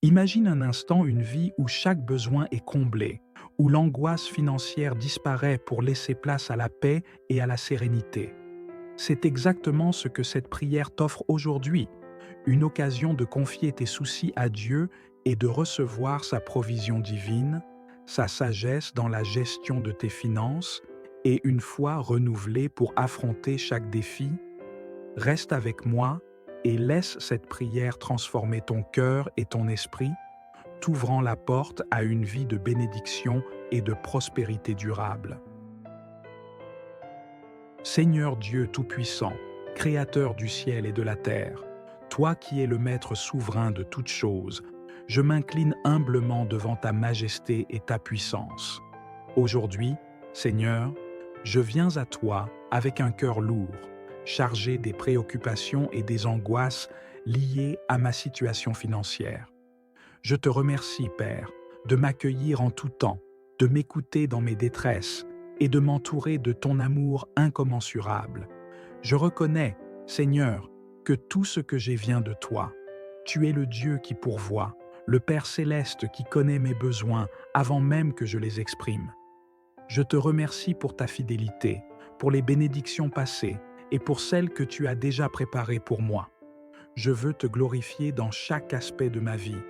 Imagine un instant une vie où chaque besoin est comblé, où l'angoisse financière disparaît pour laisser place à la paix et à la sérénité. C'est exactement ce que cette prière t'offre aujourd'hui, une occasion de confier tes soucis à Dieu et de recevoir sa provision divine, sa sagesse dans la gestion de tes finances et une foi renouvelée pour affronter chaque défi. Reste avec moi et laisse cette prière transformer ton cœur et ton esprit, t'ouvrant la porte à une vie de bénédiction et de prospérité durable. Seigneur Dieu Tout-Puissant, Créateur du ciel et de la terre, toi qui es le Maître souverain de toutes choses, je m'incline humblement devant ta majesté et ta puissance. Aujourd'hui, Seigneur, je viens à toi avec un cœur lourd, chargé des préoccupations et des angoisses liées à ma situation financière. Je te remercie, Père, de m'accueillir en tout temps, de m'écouter dans mes détresses et de m'entourer de ton amour incommensurable. Je reconnais, Seigneur, que tout ce que j'ai vient de toi. Tu es le Dieu qui pourvoit, le Père céleste qui connaît mes besoins avant même que je les exprime. Je te remercie pour ta fidélité, pour les bénédictions passées et pour celles que tu as déjà préparées pour moi. Je veux te glorifier dans chaque aspect de ma vie,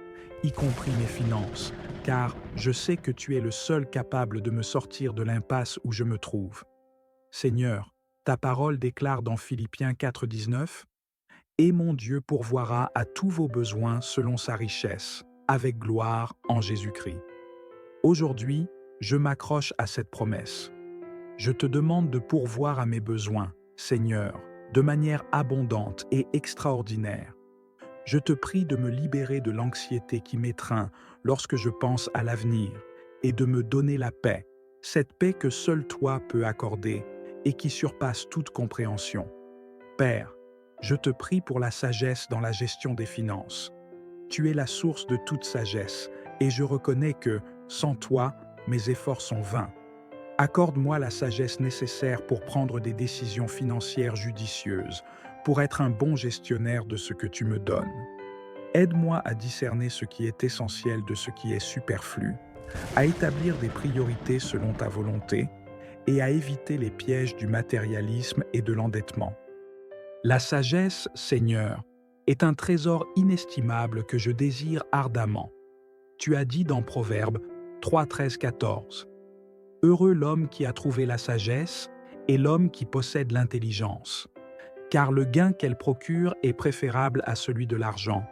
y compris mes finances, car je sais que tu es le seul capable de me sortir de l'impasse où je me trouve. Seigneur, ta parole déclare dans Philippiens 4,19 « Et mon Dieu pourvoira à tous vos besoins selon sa richesse, avec gloire en Jésus-Christ. » Aujourd'hui, je m'accroche à cette promesse. Je te demande de pourvoir à mes besoins, Seigneur, de manière abondante et extraordinaire. Je te prie de me libérer de l'anxiété qui m'étreint lorsque je pense à l'avenir et de me donner la paix, cette paix que seul toi peux accorder et qui surpasse toute compréhension. Père, je te prie pour la sagesse dans la gestion des finances. Tu es la source de toute sagesse et je reconnais que, sans toi, mes efforts sont vains. Accorde-moi la sagesse nécessaire pour prendre des décisions financières judicieuses, pour être un bon gestionnaire de ce que tu me donnes. Aide-moi à discerner ce qui est essentiel de ce qui est superflu, à établir des priorités selon ta volonté et à éviter les pièges du matérialisme et de l'endettement. La sagesse, Seigneur, est un trésor inestimable que je désire ardemment. Tu as dit dans Proverbes 3, 13, 14 « Heureux l'homme qui a trouvé la sagesse et l'homme qui possède l'intelligence, car le gain qu'elle procure est préférable à celui de l'argent,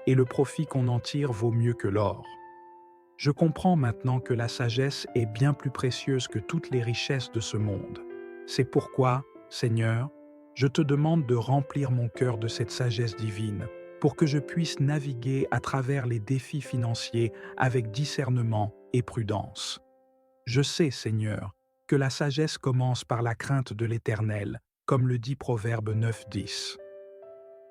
et le profit qu'on en tire vaut mieux que l'or. » Je comprends maintenant que la sagesse est bien plus précieuse que toutes les richesses de ce monde. C'est pourquoi, Seigneur, je te demande de remplir mon cœur de cette sagesse divine, pour que je puisse naviguer à travers les défis financiers avec discernement et prudence. Je sais, Seigneur, que la sagesse commence par la crainte de l'Éternel, comme le dit Proverbe 9.10.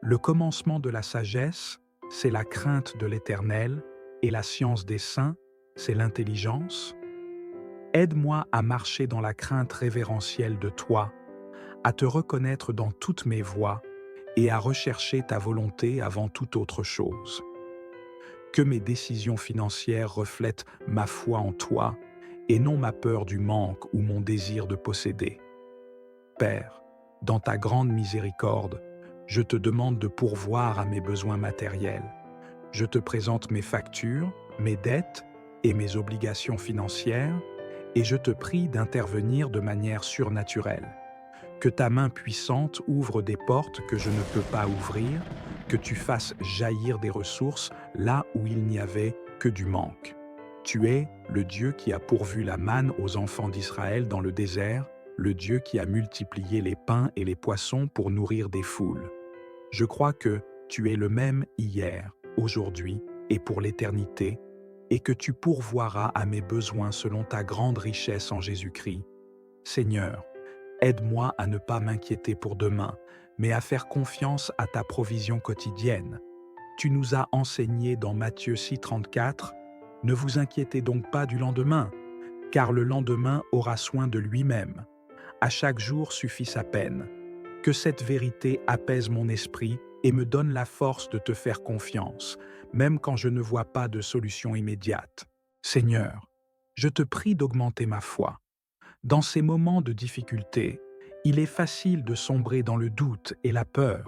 Le commencement de la sagesse, c'est la crainte de l'Éternel, et la science des saints, c'est l'intelligence. Aide-moi à marcher dans la crainte révérentielle de toi, à te reconnaître dans toutes mes voies et à rechercher ta volonté avant toute autre chose. Que mes décisions financières reflètent ma foi en toi et non ma peur du manque ou mon désir de posséder. Père, dans ta grande miséricorde, je te demande de pourvoir à mes besoins matériels. Je te présente mes factures, mes dettes et mes obligations financières et je te prie d'intervenir de manière surnaturelle. Que ta main puissante ouvre des portes que je ne peux pas ouvrir, que tu fasses jaillir des ressources là où il n'y avait que du manque. Tu es le Dieu qui a pourvu la manne aux enfants d'Israël dans le désert, le Dieu qui a multiplié les pains et les poissons pour nourrir des foules. Je crois que tu es le même hier, aujourd'hui et pour l'éternité, et que tu pourvoiras à mes besoins selon ta grande richesse en Jésus-Christ. Seigneur, aide-moi à ne pas m'inquiéter pour demain, mais à faire confiance à ta provision quotidienne. Tu nous as enseigné dans Matthieu 6,34 « Ne vous inquiétez donc pas du lendemain, car le lendemain aura soin de lui-même. À chaque jour suffit sa peine. » Que cette vérité apaise mon esprit et me donne la force de te faire confiance, même quand je ne vois pas de solution immédiate. Seigneur, je te prie d'augmenter ma foi. Dans ces moments de difficulté, il est facile de sombrer dans le doute et la peur,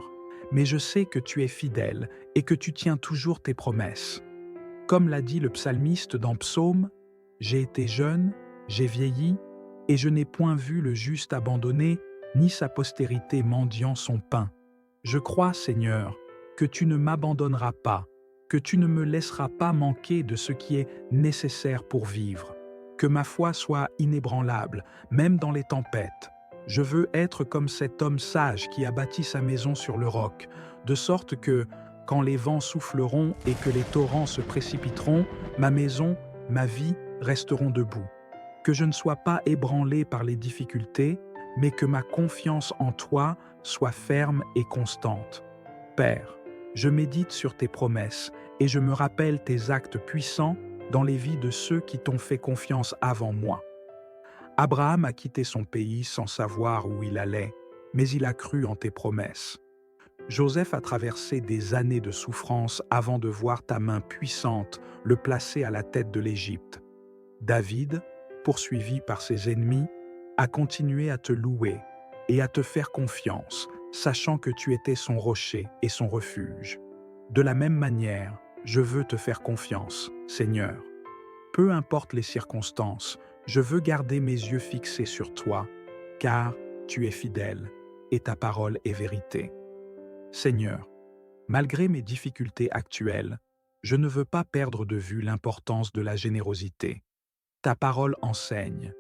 mais je sais que tu es fidèle et que tu tiens toujours tes promesses. Comme l'a dit le psalmiste dans Psaume, « J'ai été jeune, j'ai vieilli, et je n'ai point vu le juste abandonné, ni sa postérité mendiant son pain. Je crois, Seigneur, que tu ne m'abandonneras pas, que tu ne me laisseras pas manquer de ce qui est nécessaire pour vivre. Que ma foi soit inébranlable, même dans les tempêtes. Je veux être comme cet homme sage qui a bâti sa maison sur le roc, de sorte que, quand les vents souffleront et que les torrents se précipiteront, ma maison, ma vie resteront debout. Que je ne sois pas ébranlé par les difficultés, mais que ma confiance en toi soit ferme et constante. Père, je médite sur tes promesses et je me rappelle tes actes puissants dans les vies de ceux qui t'ont fait confiance avant moi. Abraham a quitté son pays sans savoir où il allait, mais il a cru en tes promesses. Joseph a traversé des années de souffrance avant de voir ta main puissante le placer à la tête de l'Égypte. David, poursuivi par ses ennemis, a continué à te louer et à te faire confiance, sachant que tu étais son rocher et son refuge. De la même manière, je veux te faire confiance, Seigneur. Peu importe les circonstances, je veux garder mes yeux fixés sur toi, car tu es fidèle et ta parole est vérité. Seigneur, malgré mes difficultés actuelles, je ne veux pas perdre de vue l'importance de la générosité. Ta parole enseigne,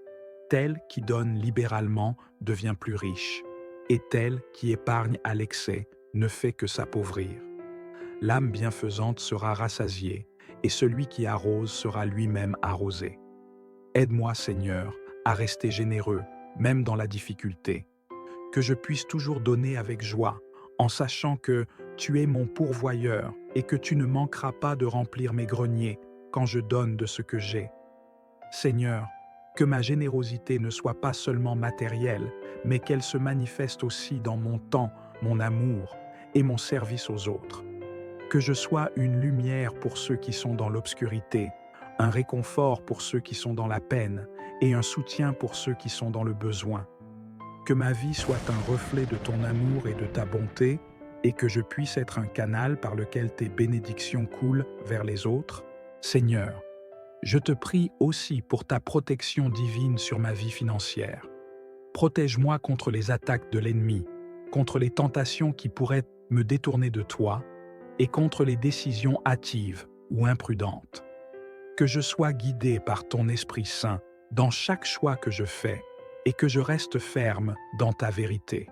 tel qui donne libéralement devient plus riche, et tel qui épargne à l'excès ne fait que s'appauvrir. L'âme bienfaisante sera rassasiée, et celui qui arrose sera lui-même arrosé. Aide-moi, Seigneur, à rester généreux, même dans la difficulté. Que je puisse toujours donner avec joie, en sachant que tu es mon pourvoyeur et que tu ne manqueras pas de remplir mes greniers quand je donne de ce que j'ai. Seigneur, que ma générosité ne soit pas seulement matérielle, mais qu'elle se manifeste aussi dans mon temps, mon amour et mon service aux autres. Que je sois une lumière pour ceux qui sont dans l'obscurité, un réconfort pour ceux qui sont dans la peine et un soutien pour ceux qui sont dans le besoin. Que ma vie soit un reflet de ton amour et de ta bonté, et que je puisse être un canal par lequel tes bénédictions coulent vers les autres. Seigneur, je te prie aussi pour ta protection divine sur ma vie financière. Protège-moi contre les attaques de l'ennemi, contre les tentations qui pourraient me détourner de toi, et contre les décisions hâtives ou imprudentes. Que je sois guidé par ton Esprit Saint dans chaque choix que je fais, et que je reste ferme dans ta vérité.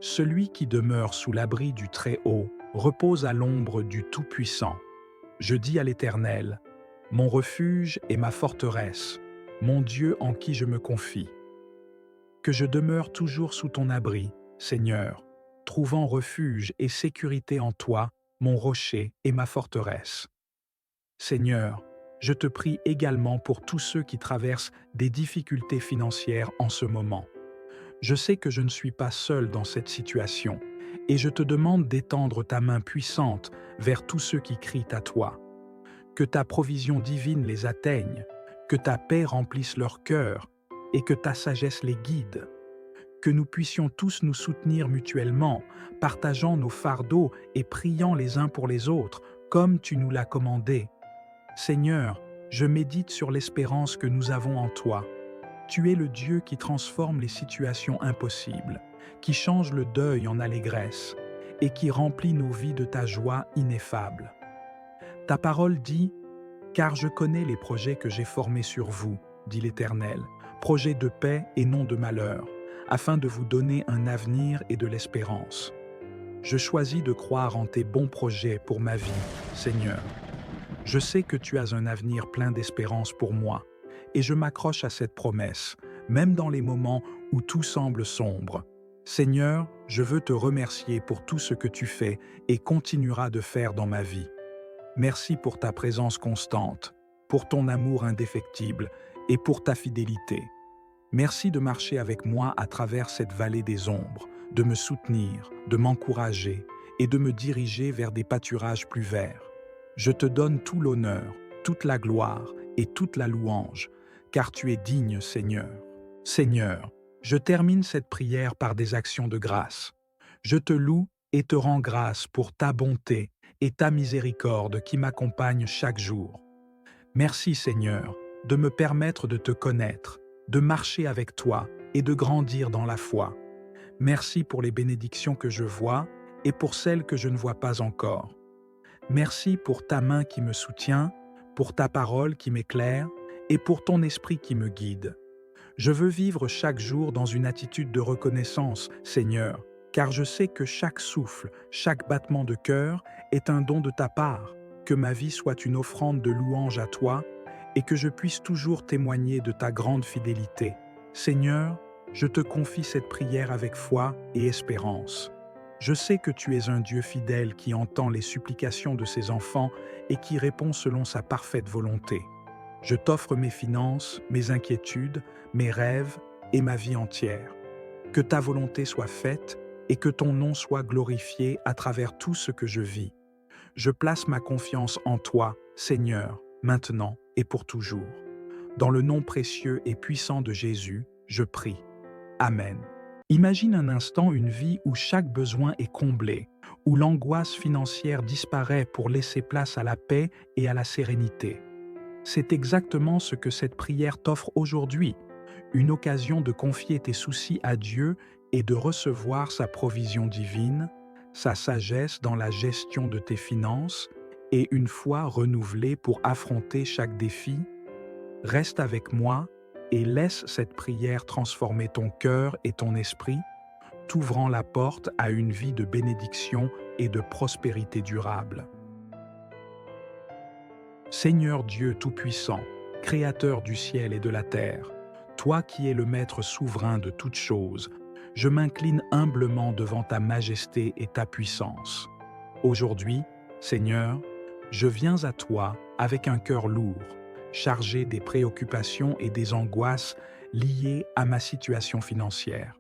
Celui qui demeure sous l'abri du Très-Haut repose à l'ombre du Tout-Puissant. Je dis à l'Éternel, mon refuge et ma forteresse, mon Dieu en qui je me confie. Que je demeure toujours sous ton abri, Seigneur, trouvant refuge et sécurité en toi, mon rocher et ma forteresse. Seigneur, je te prie également pour tous ceux qui traversent des difficultés financières en ce moment. Je sais que je ne suis pas seul dans cette situation, et je te demande d'étendre ta main puissante vers tous ceux qui crient à toi. Que ta provision divine les atteigne, que ta paix remplisse leur cœur, et que ta sagesse les guide. Que nous puissions tous nous soutenir mutuellement, partageant nos fardeaux et priant les uns pour les autres, comme tu nous l'as commandé. Seigneur, je médite sur l'espérance que nous avons en toi. Tu es le Dieu qui transforme les situations impossibles, qui change le deuil en allégresse et qui remplit nos vies de ta joie ineffable. Ta parole dit « Car je connais les projets que j'ai formés sur vous, dit l'Éternel, projets de paix et non de malheur, afin de vous donner un avenir et de l'espérance. Je choisis de croire en tes bons projets pour ma vie, Seigneur. Je sais que tu as un avenir plein d'espérance pour moi, et je m'accroche à cette promesse, même dans les moments où tout semble sombre. Seigneur, je veux te remercier pour tout ce que tu fais et continueras de faire dans ma vie. Merci pour ta présence constante, pour ton amour indéfectible et pour ta fidélité. Merci de marcher avec moi à travers cette vallée des ombres, de me soutenir, de m'encourager et de me diriger vers des pâturages plus verts. Je te donne tout l'honneur, toute la gloire et toute la louange, car tu es digne, Seigneur. Seigneur, je termine cette prière par des actions de grâce. Je te loue et te rends grâce pour ta bonté et ta miséricorde qui m'accompagnent chaque jour. Merci, Seigneur, de me permettre de te connaître, de marcher avec toi et de grandir dans la foi. Merci pour les bénédictions que je vois et pour celles que je ne vois pas encore. Merci pour ta main qui me soutient, pour ta parole qui m'éclaire et pour ton esprit qui me guide. Je veux vivre chaque jour dans une attitude de reconnaissance, Seigneur, car je sais que chaque souffle, chaque battement de cœur est un don de ta part, que ma vie soit une offrande de louange à toi et que je puisse toujours témoigner de ta grande fidélité. Seigneur, je te confie cette prière avec foi et espérance. Je sais que tu es un Dieu fidèle qui entend les supplications de ses enfants et qui répond selon sa parfaite volonté. Je t'offre mes finances, mes inquiétudes, mes rêves et ma vie entière. Que ta volonté soit faite et que ton nom soit glorifié à travers tout ce que je vis. Je place ma confiance en toi, Seigneur, maintenant et pour toujours. Dans le nom précieux et puissant de Jésus, je prie. Amen. Imagine un instant une vie où chaque besoin est comblé, où l'angoisse financière disparaît pour laisser place à la paix et à la sérénité. C'est exactement ce que cette prière t'offre aujourd'hui, une occasion de confier tes soucis à Dieu et de recevoir sa provision divine, sa sagesse dans la gestion de tes finances et une foi renouvelée pour affronter chaque défi. Reste avec moi et laisse cette prière transformer ton cœur et ton esprit, t'ouvrant la porte à une vie de bénédiction et de prospérité durable. Seigneur Dieu Tout-Puissant, Créateur du ciel et de la terre, toi qui es le Maître souverain de toutes choses, je m'incline humblement devant ta majesté et ta puissance. Aujourd'hui, Seigneur, je viens à toi avec un cœur lourd, chargé des préoccupations et des angoisses liées à ma situation financière.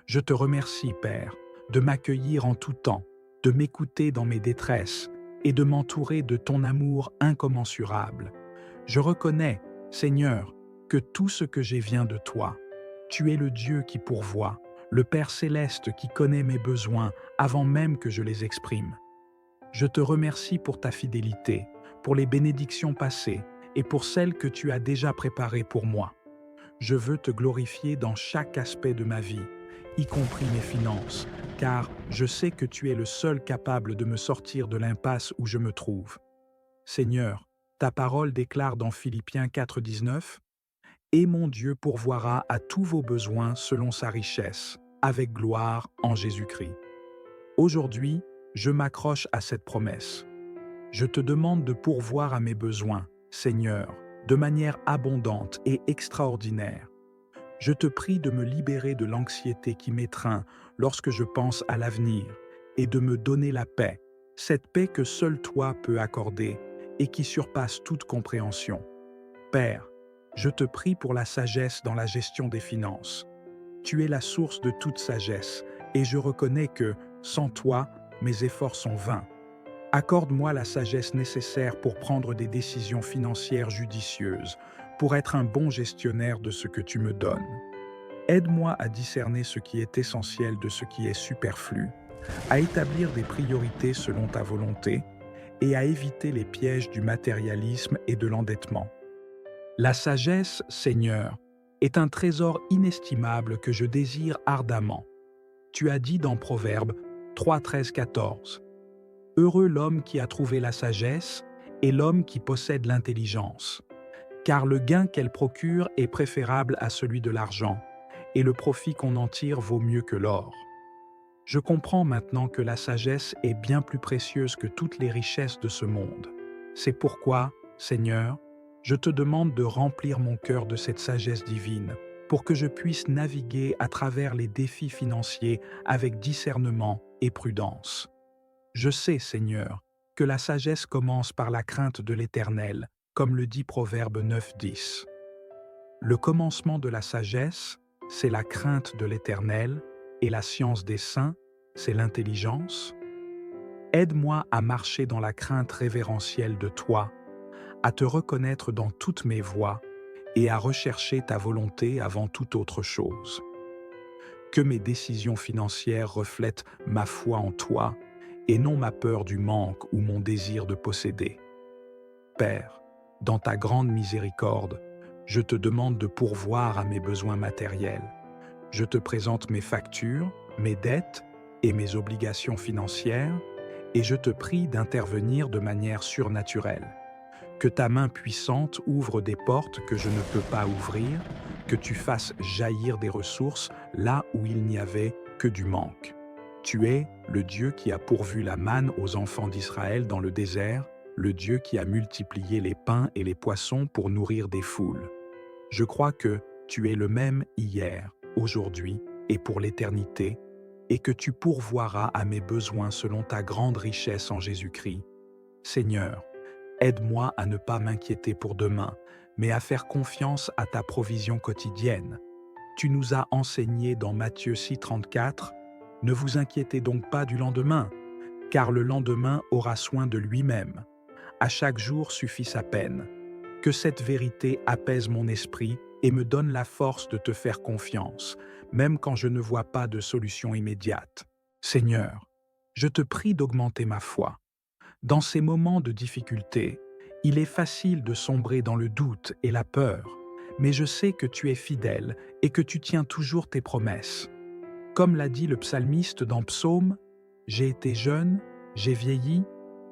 Je te remercie, Père, de m'accueillir en tout temps, de m'écouter dans mes détresses et de m'entourer de ton amour incommensurable. Je reconnais, Seigneur, que tout ce que j'ai vient de toi. Tu es le Dieu qui pourvoit, le Père céleste qui connaît mes besoins avant même que je les exprime. Je te remercie pour ta fidélité, pour les bénédictions passées et pour celles que tu as déjà préparées pour moi. Je veux te glorifier dans chaque aspect de ma vie, y compris mes finances, car je sais que tu es le seul capable de me sortir de l'impasse où je me trouve. Seigneur, ta parole déclare dans Philippiens 4,19 « Et mon Dieu pourvoira à tous vos besoins selon sa richesse, avec gloire en Jésus-Christ. » Aujourd'hui, je m'accroche à cette promesse. Je te demande de pourvoir à mes besoins, Seigneur, de manière abondante et extraordinaire. Je te prie de me libérer de l'anxiété qui m'étreint lorsque je pense à l'avenir et de me donner la paix, cette paix que seul toi peux accorder et qui surpasse toute compréhension. Père, je te prie pour la sagesse dans la gestion des finances. Tu es la source de toute sagesse et je reconnais que, sans toi, mes efforts sont vains. Accorde-moi la sagesse nécessaire pour prendre des décisions financières judicieuses, pour être un bon gestionnaire de ce que tu me donnes. Aide-moi à discerner ce qui est essentiel de ce qui est superflu, à établir des priorités selon ta volonté et à éviter les pièges du matérialisme et de l'endettement. La sagesse, Seigneur, est un trésor inestimable que je désire ardemment. Tu as dit dans Proverbes 3, 13, 14 « Heureux l'homme qui a trouvé la sagesse et l'homme qui possède l'intelligence, car le gain qu'elle procure est préférable à celui de l'argent, et le profit qu'on en tire vaut mieux que l'or. » Je comprends maintenant que la sagesse est bien plus précieuse que toutes les richesses de ce monde. C'est pourquoi, Seigneur, je te demande de remplir mon cœur de cette sagesse divine pour que je puisse naviguer à travers les défis financiers avec discernement et prudence. Je sais, Seigneur, que la sagesse commence par la crainte de l'Éternel, comme le dit Proverbe 9.10. Le commencement de la sagesse, c'est la crainte de l'Éternel, et la science des saints, c'est l'intelligence. Aide-moi à marcher dans la crainte révérentielle de toi, à te reconnaître dans toutes mes voies et à rechercher ta volonté avant toute autre chose. Que mes décisions financières reflètent ma foi en toi et non ma peur du manque ou mon désir de posséder. Père, dans ta grande miséricorde, je te demande de pourvoir à mes besoins matériels. Je te présente mes factures, mes dettes et mes obligations financières et je te prie d'intervenir de manière surnaturelle. Que ta main puissante ouvre des portes que je ne peux pas ouvrir, que tu fasses jaillir des ressources là où il n'y avait que du manque. Tu es le Dieu qui a pourvu la manne aux enfants d'Israël dans le désert, le Dieu qui a multiplié les pains et les poissons pour nourrir des foules. Je crois que tu es le même hier, aujourd'hui et pour l'éternité, et que tu pourvoiras à mes besoins selon ta grande richesse en Jésus-Christ. Seigneur, aide-moi à ne pas m'inquiéter pour demain, mais à faire confiance à ta provision quotidienne. Tu nous as enseigné dans Matthieu 6,34 « Ne vous inquiétez donc pas du lendemain, car le lendemain aura soin de lui-même. À chaque jour suffit sa peine. » Que cette vérité apaise mon esprit et me donne la force de te faire confiance, même quand je ne vois pas de solution immédiate. Seigneur, je te prie d'augmenter ma foi. Dans ces moments de difficulté, il est facile de sombrer dans le doute et la peur, mais je sais que tu es fidèle et que tu tiens toujours tes promesses. Comme l'a dit le psalmiste dans Psaume, « J'ai été jeune, j'ai vieilli,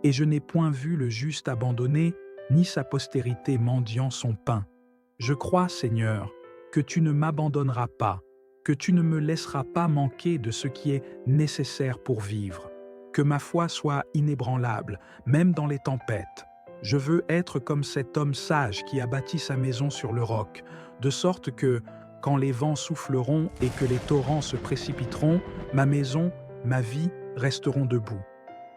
et je n'ai point vu le juste abandonné, ni sa postérité mendiant son pain. Je crois, Seigneur, que tu ne m'abandonneras pas, que tu ne me laisseras pas manquer de ce qui est nécessaire pour vivre. Que ma foi soit inébranlable, même dans les tempêtes. Je veux être comme cet homme sage qui a bâti sa maison sur le roc, de sorte que, quand les vents souffleront et que les torrents se précipiteront, ma maison, ma vie resteront debout.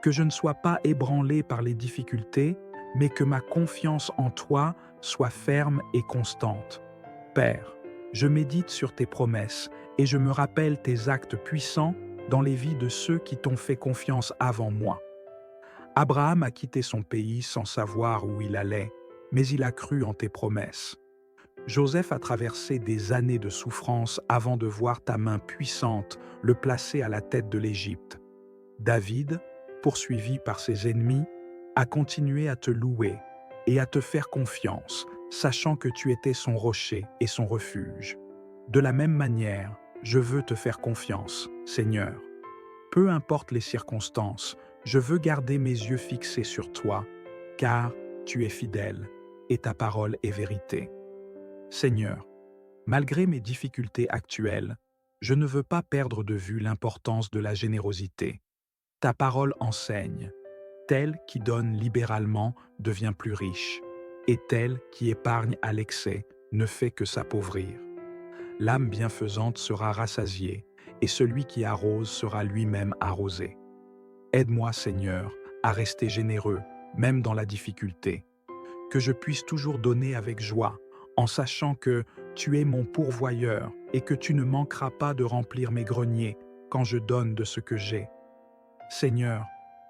Que je ne sois pas ébranlé par les difficultés, mais que ma confiance en toi soit ferme et constante. Père, je médite sur tes promesses et je me rappelle tes actes puissants dans les vies de ceux qui t'ont fait confiance avant moi. Abraham a quitté son pays sans savoir où il allait, mais il a cru en tes promesses. Joseph a traversé des années de souffrance avant de voir ta main puissante le placer à la tête de l'Égypte. David, poursuivi par ses ennemis, a continué à te louer et à te faire confiance, sachant que tu étais son rocher et son refuge. De la même manière, je veux te faire confiance, Seigneur. Peu importe les circonstances, je veux garder mes yeux fixés sur toi, car tu es fidèle et ta parole est vérité. Seigneur, malgré mes difficultés actuelles, je ne veux pas perdre de vue l'importance de la générosité. Ta parole enseigne. Tel qui donne libéralement devient plus riche, et tel qui épargne à l'excès ne fait que s'appauvrir. L'âme bienfaisante sera rassasiée, et celui qui arrose sera lui-même arrosé. Aide-moi, Seigneur, à rester généreux, même dans la difficulté. Que je puisse toujours donner avec joie, en sachant que tu es mon pourvoyeur et que tu ne manqueras pas de remplir mes greniers quand je donne de ce que j'ai. Seigneur,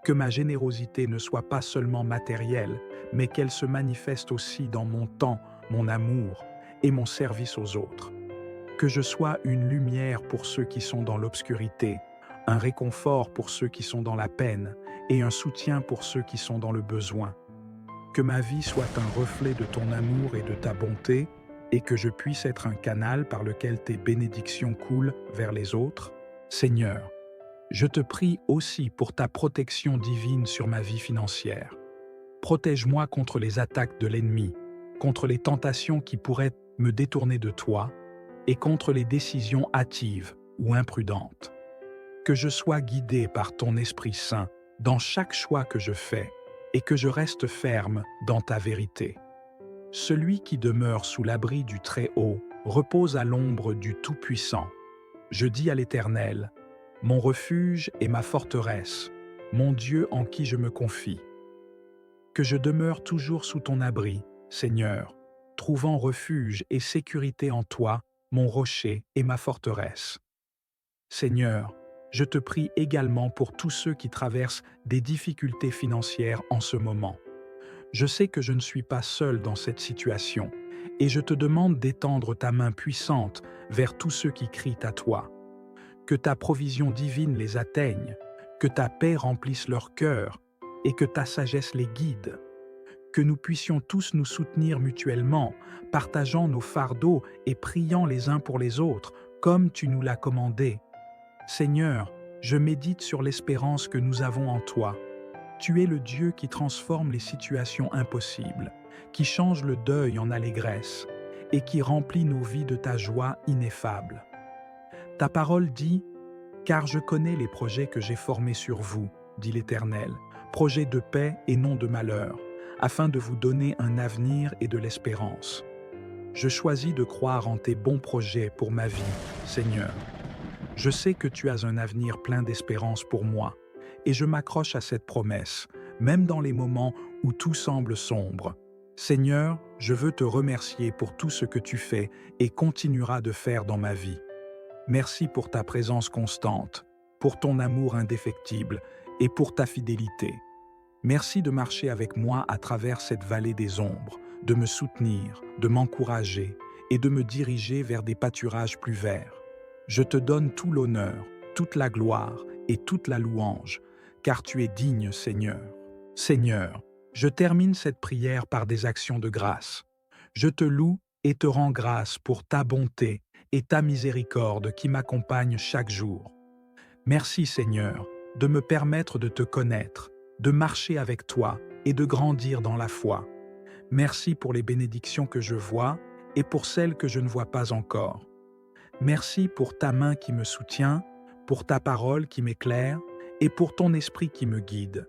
que ma générosité ne soit pas seulement matérielle, mais qu'elle se manifeste aussi dans mon temps, mon amour et mon service aux autres. Que je sois une lumière pour ceux qui sont dans l'obscurité, un réconfort pour ceux qui sont dans la peine et un soutien pour ceux qui sont dans le besoin. Que ma vie soit un reflet de ton amour et de ta bonté et que je puisse être un canal par lequel tes bénédictions coulent vers les autres. Seigneur, je te prie aussi pour ta protection divine sur ma vie financière. Protège-moi contre les attaques de l'ennemi, contre les tentations qui pourraient me détourner de toi et contre les décisions hâtives ou imprudentes. Que je sois guidé par ton Esprit Saint dans chaque choix que je fais et que je reste ferme dans ta vérité. Celui qui demeure sous l'abri du Très-Haut repose à l'ombre du Tout-Puissant. Je dis à l'Éternel, mon refuge et ma forteresse, mon Dieu en qui je me confie. Que je demeure toujours sous ton abri, Seigneur, trouvant refuge et sécurité en toi, mon rocher et ma forteresse. Seigneur, Je te prie également pour tous ceux qui traversent des difficultés financières en ce moment. Je sais que je ne suis pas seul dans cette situation, et je te demande d'étendre ta main puissante vers tous ceux qui crient à toi. Que ta provision divine les atteigne, que ta paix remplisse leur cœur, et que ta sagesse les guide. Que nous puissions tous nous soutenir mutuellement, partageant nos fardeaux et priant les uns pour les autres, comme tu nous l'as commandé. Seigneur, je médite sur l'espérance que nous avons en toi. Tu es le Dieu qui transforme les situations impossibles, qui change le deuil en allégresse et qui remplit nos vies de ta joie ineffable. Ta parole dit « Car je connais les projets que j'ai formés sur vous, dit l'Éternel, projets de paix et non de malheur, afin de vous donner un avenir et de l'espérance. » Je choisis de croire en tes bons projets pour ma vie, Seigneur. Je sais que tu as un avenir plein d'espérance pour moi, et je m'accroche à cette promesse, même dans les moments où tout semble sombre. Seigneur, je veux te remercier pour tout ce que tu fais et continueras de faire dans ma vie. Merci pour ta présence constante, pour ton amour indéfectible et pour ta fidélité. Merci de marcher avec moi à travers cette vallée des ombres, de me soutenir, de m'encourager et de me diriger vers des pâturages plus verts. Je te donne tout l'honneur, toute la gloire et toute la louange, car tu es digne, Seigneur. Seigneur, je termine cette prière par des actions de grâce. Je te loue et te rends grâce pour ta bonté et ta miséricorde qui m'accompagnent chaque jour. Merci, Seigneur, de me permettre de te connaître, de marcher avec toi et de grandir dans la foi. Merci pour les bénédictions que je vois et pour celles que je ne vois pas encore. Merci pour ta main qui me soutient, pour ta parole qui m'éclaire et pour ton esprit qui me guide.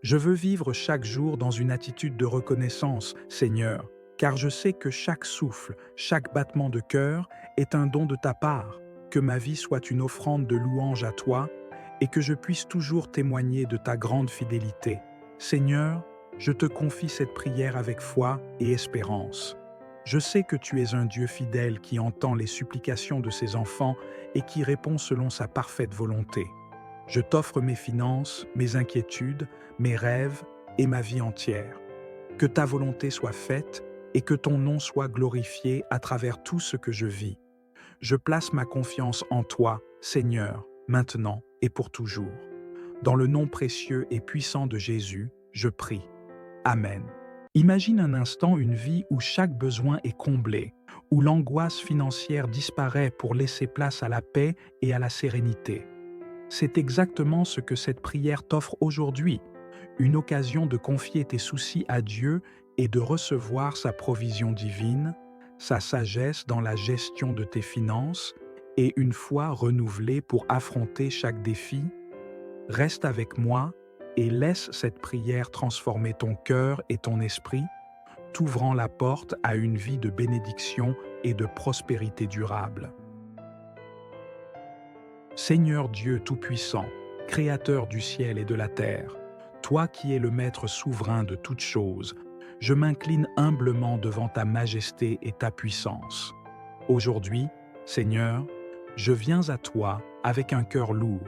Je veux vivre chaque jour dans une attitude de reconnaissance, Seigneur, car je sais que chaque souffle, chaque battement de cœur est un don de ta part, que ma vie soit une offrande de louange à toi et que je puisse toujours témoigner de ta grande fidélité. Seigneur, je te confie cette prière avec foi et espérance. Je sais que tu es un Dieu fidèle qui entend les supplications de ses enfants et qui répond selon sa parfaite volonté. Je t'offre mes finances, mes inquiétudes, mes rêves et ma vie entière. Que ta volonté soit faite et que ton nom soit glorifié à travers tout ce que je vis. Je place ma confiance en toi, Seigneur, maintenant et pour toujours. Dans le nom précieux et puissant de Jésus, je prie. Amen. Imagine un instant une vie où chaque besoin est comblé, où l'angoisse financière disparaît pour laisser place à la paix et à la sérénité. C'est exactement ce que cette prière t'offre aujourd'hui, une occasion de confier tes soucis à Dieu et de recevoir sa provision divine, sa sagesse dans la gestion de tes finances et une foi renouvelée pour affronter chaque défi. Reste avec moi et laisse cette prière transformer ton cœur et ton esprit, t'ouvrant la porte à une vie de bénédiction et de prospérité durable. Seigneur Dieu Tout-Puissant, Créateur du ciel et de la terre, toi qui es le Maître souverain de toutes choses, je m'incline humblement devant ta majesté et ta puissance. Aujourd'hui, Seigneur, je viens à toi avec un cœur lourd,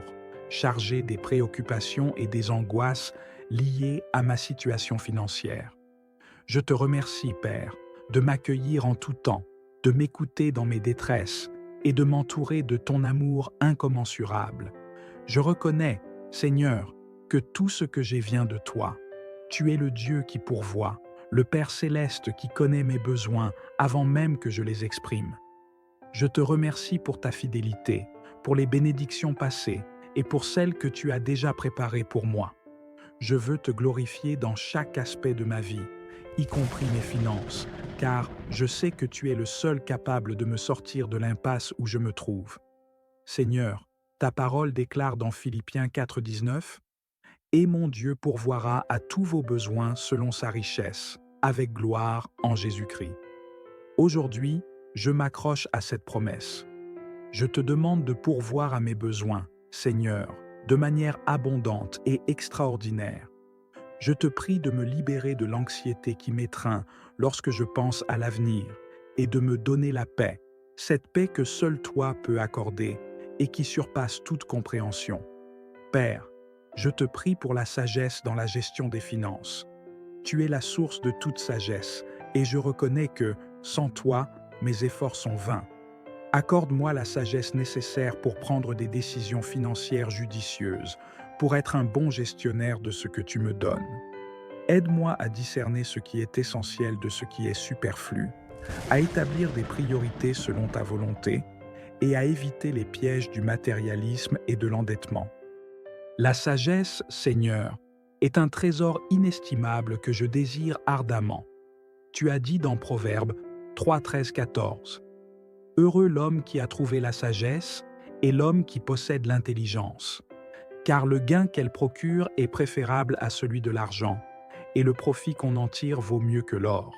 chargé des préoccupations et des angoisses liées à ma situation financière. Je te remercie, Père, de m'accueillir en tout temps, de m'écouter dans mes détresses et de m'entourer de ton amour incommensurable. Je reconnais, Seigneur, que tout ce que j'ai vient de toi. Tu es le Dieu qui pourvoit, le Père céleste qui connaît mes besoins avant même que je les exprime. Je te remercie pour ta fidélité, pour les bénédictions passées et pour celles que tu as déjà préparées pour moi. Je veux te glorifier dans chaque aspect de ma vie, y compris mes finances, car je sais que tu es le seul capable de me sortir de l'impasse où je me trouve. Seigneur, ta parole déclare dans Philippiens 4,19 « Et mon Dieu pourvoira à tous vos besoins selon sa richesse, avec gloire en Jésus-Christ. » Aujourd'hui, je m'accroche à cette promesse. Je te demande de pourvoir à mes besoins, Seigneur, de manière abondante et extraordinaire. Je te prie de me libérer de l'anxiété qui m'étreint lorsque je pense à l'avenir et de me donner la paix, cette paix que seul toi peux accorder et qui surpasse toute compréhension. Père, je te prie pour la sagesse dans la gestion des finances. Tu es la source de toute sagesse, et je reconnais que, sans toi, mes efforts sont vains. Accorde-moi la sagesse nécessaire pour prendre des décisions financières judicieuses, pour être un bon gestionnaire de ce que tu me donnes. Aide-moi à discerner ce qui est essentiel de ce qui est superflu, à établir des priorités selon ta volonté et à éviter les pièges du matérialisme et de l'endettement. La sagesse, Seigneur, est un trésor inestimable que je désire ardemment. Tu as dit dans Proverbes 3, 13, 14. Heureux l'homme qui a trouvé la sagesse et l'homme qui possède l'intelligence, car le gain qu'elle procure est préférable à celui de l'argent, et le profit qu'on en tire vaut mieux que l'or.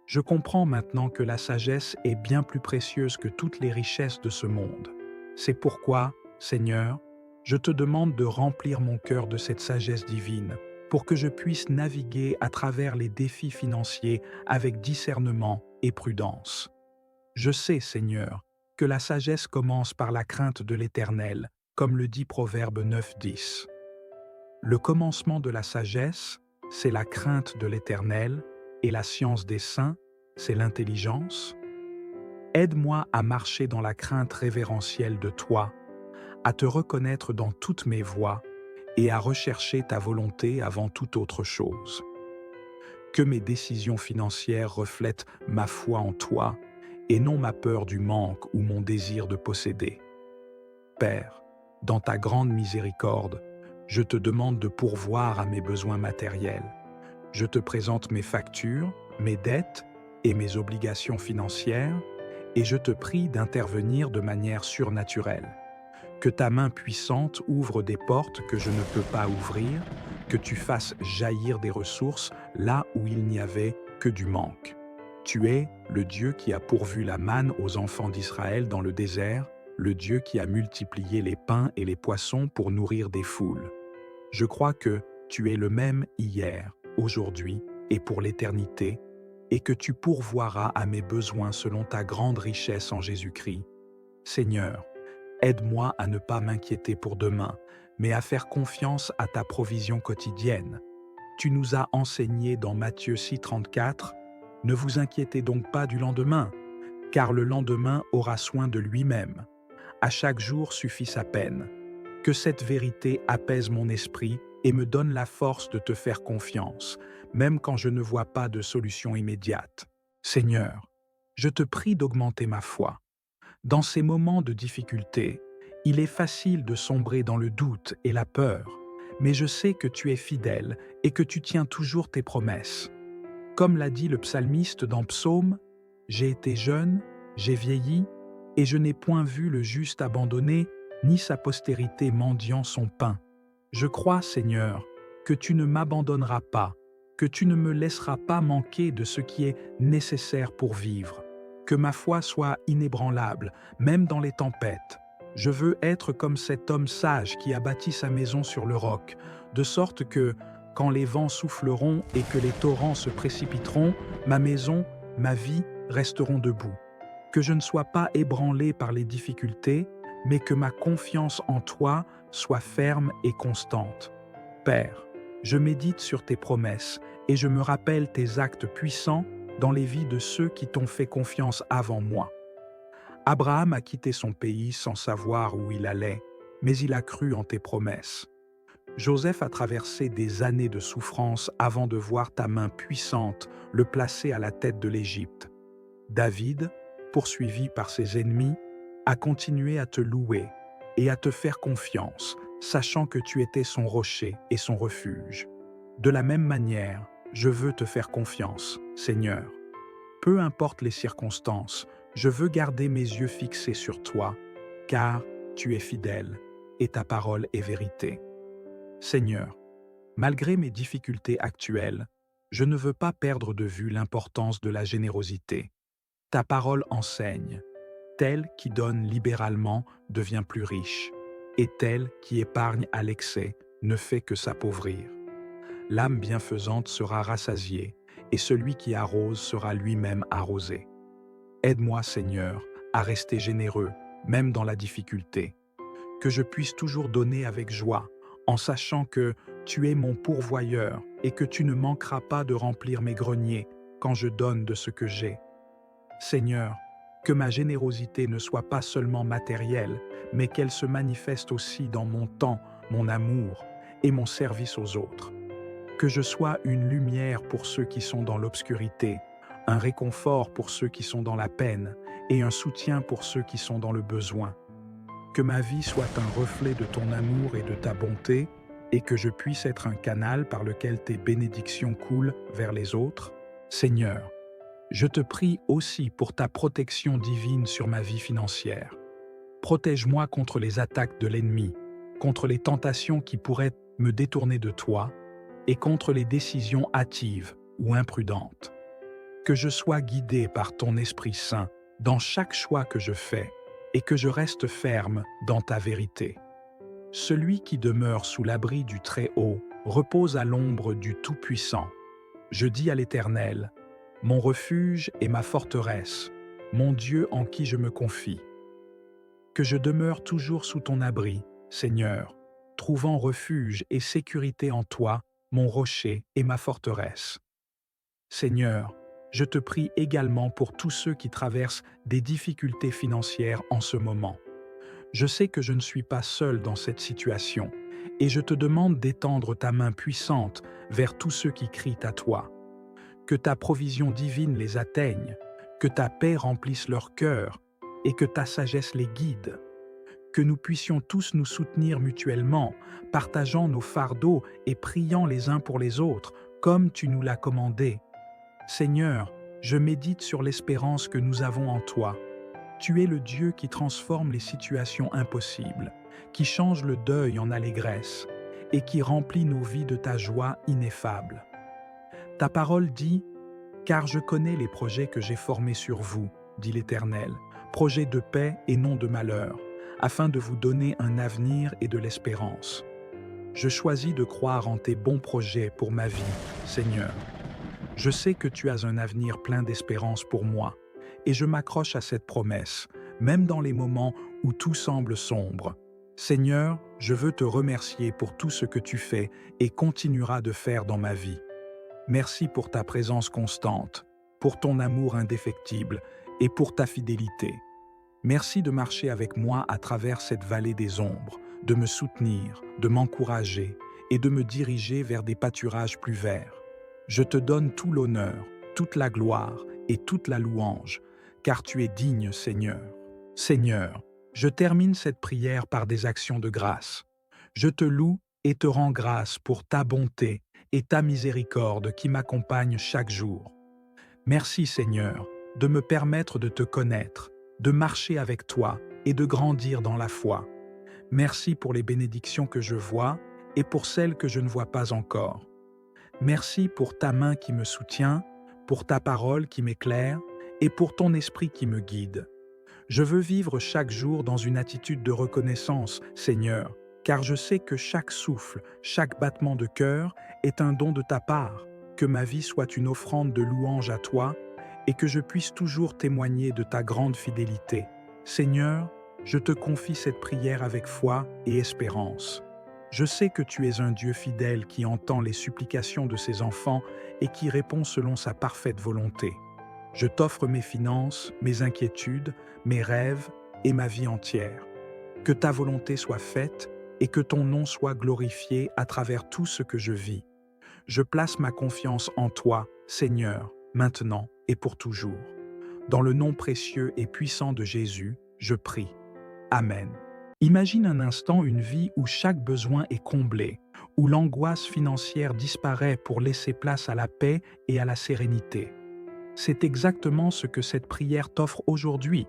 Je comprends maintenant que la sagesse est bien plus précieuse que toutes les richesses de ce monde. C'est pourquoi, Seigneur, je te demande de remplir mon cœur de cette sagesse divine, pour que je puisse naviguer à travers les défis financiers avec discernement et prudence. Je sais, Seigneur, que la sagesse commence par la crainte de l'Éternel, comme le dit Proverbe 9, 10. Le commencement de la sagesse, c'est la crainte de l'Éternel, et la science des saints, c'est l'intelligence. Aide-moi à marcher dans la crainte révérentielle de toi, à te reconnaître dans toutes mes voies et à rechercher ta volonté avant toute autre chose. Que mes décisions financières reflètent ma foi en toi et non ma peur du manque ou mon désir de posséder. Père, dans ta grande miséricorde, je te demande de pourvoir à mes besoins matériels. Je te présente mes factures, mes dettes et mes obligations financières, et je te prie d'intervenir de manière surnaturelle. Que ta main puissante ouvre des portes que je ne peux pas ouvrir, que tu fasses jaillir des ressources là où il n'y avait que du manque. Tu es le Dieu qui a pourvu la manne aux enfants d'Israël dans le désert, le Dieu qui a multiplié les pains et les poissons pour nourrir des foules. Je crois que tu es le même hier, aujourd'hui et pour l'éternité, et que tu pourvoiras à mes besoins selon ta grande richesse en Jésus-Christ. Seigneur, aide-moi à ne pas m'inquiéter pour demain, mais à faire confiance à ta provision quotidienne. Tu nous as enseigné dans Matthieu 6, 34, « Ne vous inquiétez donc pas du lendemain, car le lendemain aura soin de lui-même. À chaque jour suffit sa peine. » Que cette vérité apaise mon esprit et me donne la force de te faire confiance, même quand je ne vois pas de solution immédiate. Seigneur, je te prie d'augmenter ma foi. Dans ces moments de difficulté, il est facile de sombrer dans le doute et la peur, mais je sais que tu es fidèle et que tu tiens toujours tes promesses. Comme l'a dit le psalmiste dans Psaume, « J'ai été jeune, j'ai vieilli, et je n'ai point vu le juste abandonné, ni sa postérité mendiant son pain. Je crois, Seigneur, que tu ne m'abandonneras pas, que tu ne me laisseras pas manquer de ce qui est nécessaire pour vivre, que ma foi soit inébranlable, même dans les tempêtes. Je veux être comme cet homme sage qui a bâti sa maison sur le roc, de sorte que, quand les vents souffleront et que les torrents se précipiteront, ma maison, ma vie resteront debout. Que je ne sois pas ébranlé par les difficultés, mais que ma confiance en toi soit ferme et constante. Père, je médite sur tes promesses et je me rappelle tes actes puissants dans les vies de ceux qui t'ont fait confiance avant moi. Abraham a quitté son pays sans savoir où il allait, mais il a cru en tes promesses. Joseph a traversé des années de souffrance avant de voir ta main puissante le placer à la tête de l'Égypte. David, poursuivi par ses ennemis, a continué à te louer et à te faire confiance, sachant que tu étais son rocher et son refuge. De la même manière, je veux te faire confiance, Seigneur. Peu importe les circonstances, je veux garder mes yeux fixés sur toi, car tu es fidèle et ta parole est vérité. Seigneur, malgré mes difficultés actuelles, je ne veux pas perdre de vue l'importance de la générosité. Ta parole enseigne. Tel qui donne libéralement devient plus riche, et tel qui épargne à l'excès ne fait que s'appauvrir. L'âme bienfaisante sera rassasiée, et celui qui arrose sera lui-même arrosé. Aide-moi, Seigneur, à rester généreux, même dans la difficulté. Que je puisse toujours donner avec joie, en sachant que tu es mon pourvoyeur et que tu ne manqueras pas de remplir mes greniers quand je donne de ce que j'ai. Seigneur, que ma générosité ne soit pas seulement matérielle, mais qu'elle se manifeste aussi dans mon temps, mon amour et mon service aux autres. Que je sois une lumière pour ceux qui sont dans l'obscurité, un réconfort pour ceux qui sont dans la peine et un soutien pour ceux qui sont dans le besoin. Que ma vie soit un reflet de ton amour et de ta bonté, et que je puisse être un canal par lequel tes bénédictions coulent vers les autres. Seigneur, je te prie aussi pour ta protection divine sur ma vie financière. Protège-moi contre les attaques de l'ennemi, contre les tentations qui pourraient me détourner de toi, et contre les décisions hâtives ou imprudentes. Que je sois guidé par ton Esprit Saint dans chaque choix que je fais, et que je reste ferme dans ta vérité. Celui qui demeure sous l'abri du Très-Haut repose à l'ombre du Tout-Puissant. Je dis à l'Éternel, mon refuge et ma forteresse, mon Dieu en qui je me confie. Que je demeure toujours sous ton abri, Seigneur, trouvant refuge et sécurité en toi, mon rocher et ma forteresse. Seigneur, je te prie également pour tous ceux qui traversent des difficultés financières en ce moment. Je sais que je ne suis pas seul dans cette situation, et je te demande d'étendre ta main puissante vers tous ceux qui crient à toi. Que ta provision divine les atteigne, que ta paix remplisse leur cœur, et que ta sagesse les guide. Que nous puissions tous nous soutenir mutuellement, partageant nos fardeaux et priant les uns pour les autres, comme tu nous l'as commandé. Seigneur, je médite sur l'espérance que nous avons en toi. Tu es le Dieu qui transforme les situations impossibles, qui change le deuil en allégresse et qui remplit nos vies de ta joie ineffable. Ta parole dit « Car je connais les projets que j'ai formés sur vous, dit l'Éternel, projets de paix et non de malheur, afin de vous donner un avenir et de l'espérance. » Je choisis de croire en tes bons projets pour ma vie, Seigneur. Je sais que tu as un avenir plein d'espérance pour moi, et je m'accroche à cette promesse, même dans les moments où tout semble sombre. Seigneur, je veux te remercier pour tout ce que tu fais et continueras de faire dans ma vie. Merci pour ta présence constante, pour ton amour indéfectible et pour ta fidélité. Merci de marcher avec moi à travers cette vallée des ombres, de me soutenir, de m'encourager et de me diriger vers des pâturages plus verts. Je te donne tout l'honneur, toute la gloire et toute la louange, car tu es digne, Seigneur. Seigneur, je termine cette prière par des actions de grâce. Je te loue et te rends grâce pour ta bonté et ta miséricorde qui m'accompagnent chaque jour. Merci, Seigneur, de me permettre de te connaître, de marcher avec toi et de grandir dans la foi. Merci pour les bénédictions que je vois et pour celles que je ne vois pas encore. Merci pour ta main qui me soutient, pour ta parole qui m'éclaire et pour ton esprit qui me guide. Je veux vivre chaque jour dans une attitude de reconnaissance, Seigneur, car je sais que chaque souffle, chaque battement de cœur est un don de ta part, que ma vie soit une offrande de louange à toi et que je puisse toujours témoigner de ta grande fidélité. Seigneur, je te confie cette prière avec foi et espérance. Je sais que tu es un Dieu fidèle qui entend les supplications de ses enfants et qui répond selon sa parfaite volonté. Je t'offre mes finances, mes inquiétudes, mes rêves et ma vie entière. Que ta volonté soit faite et que ton nom soit glorifié à travers tout ce que je vis. Je place ma confiance en toi, Seigneur, maintenant et pour toujours. Dans le nom précieux et puissant de Jésus, je prie. Amen. Imagine un instant une vie où chaque besoin est comblé, où l'angoisse financière disparaît pour laisser place à la paix et à la sérénité. C'est exactement ce que cette prière t'offre aujourd'hui,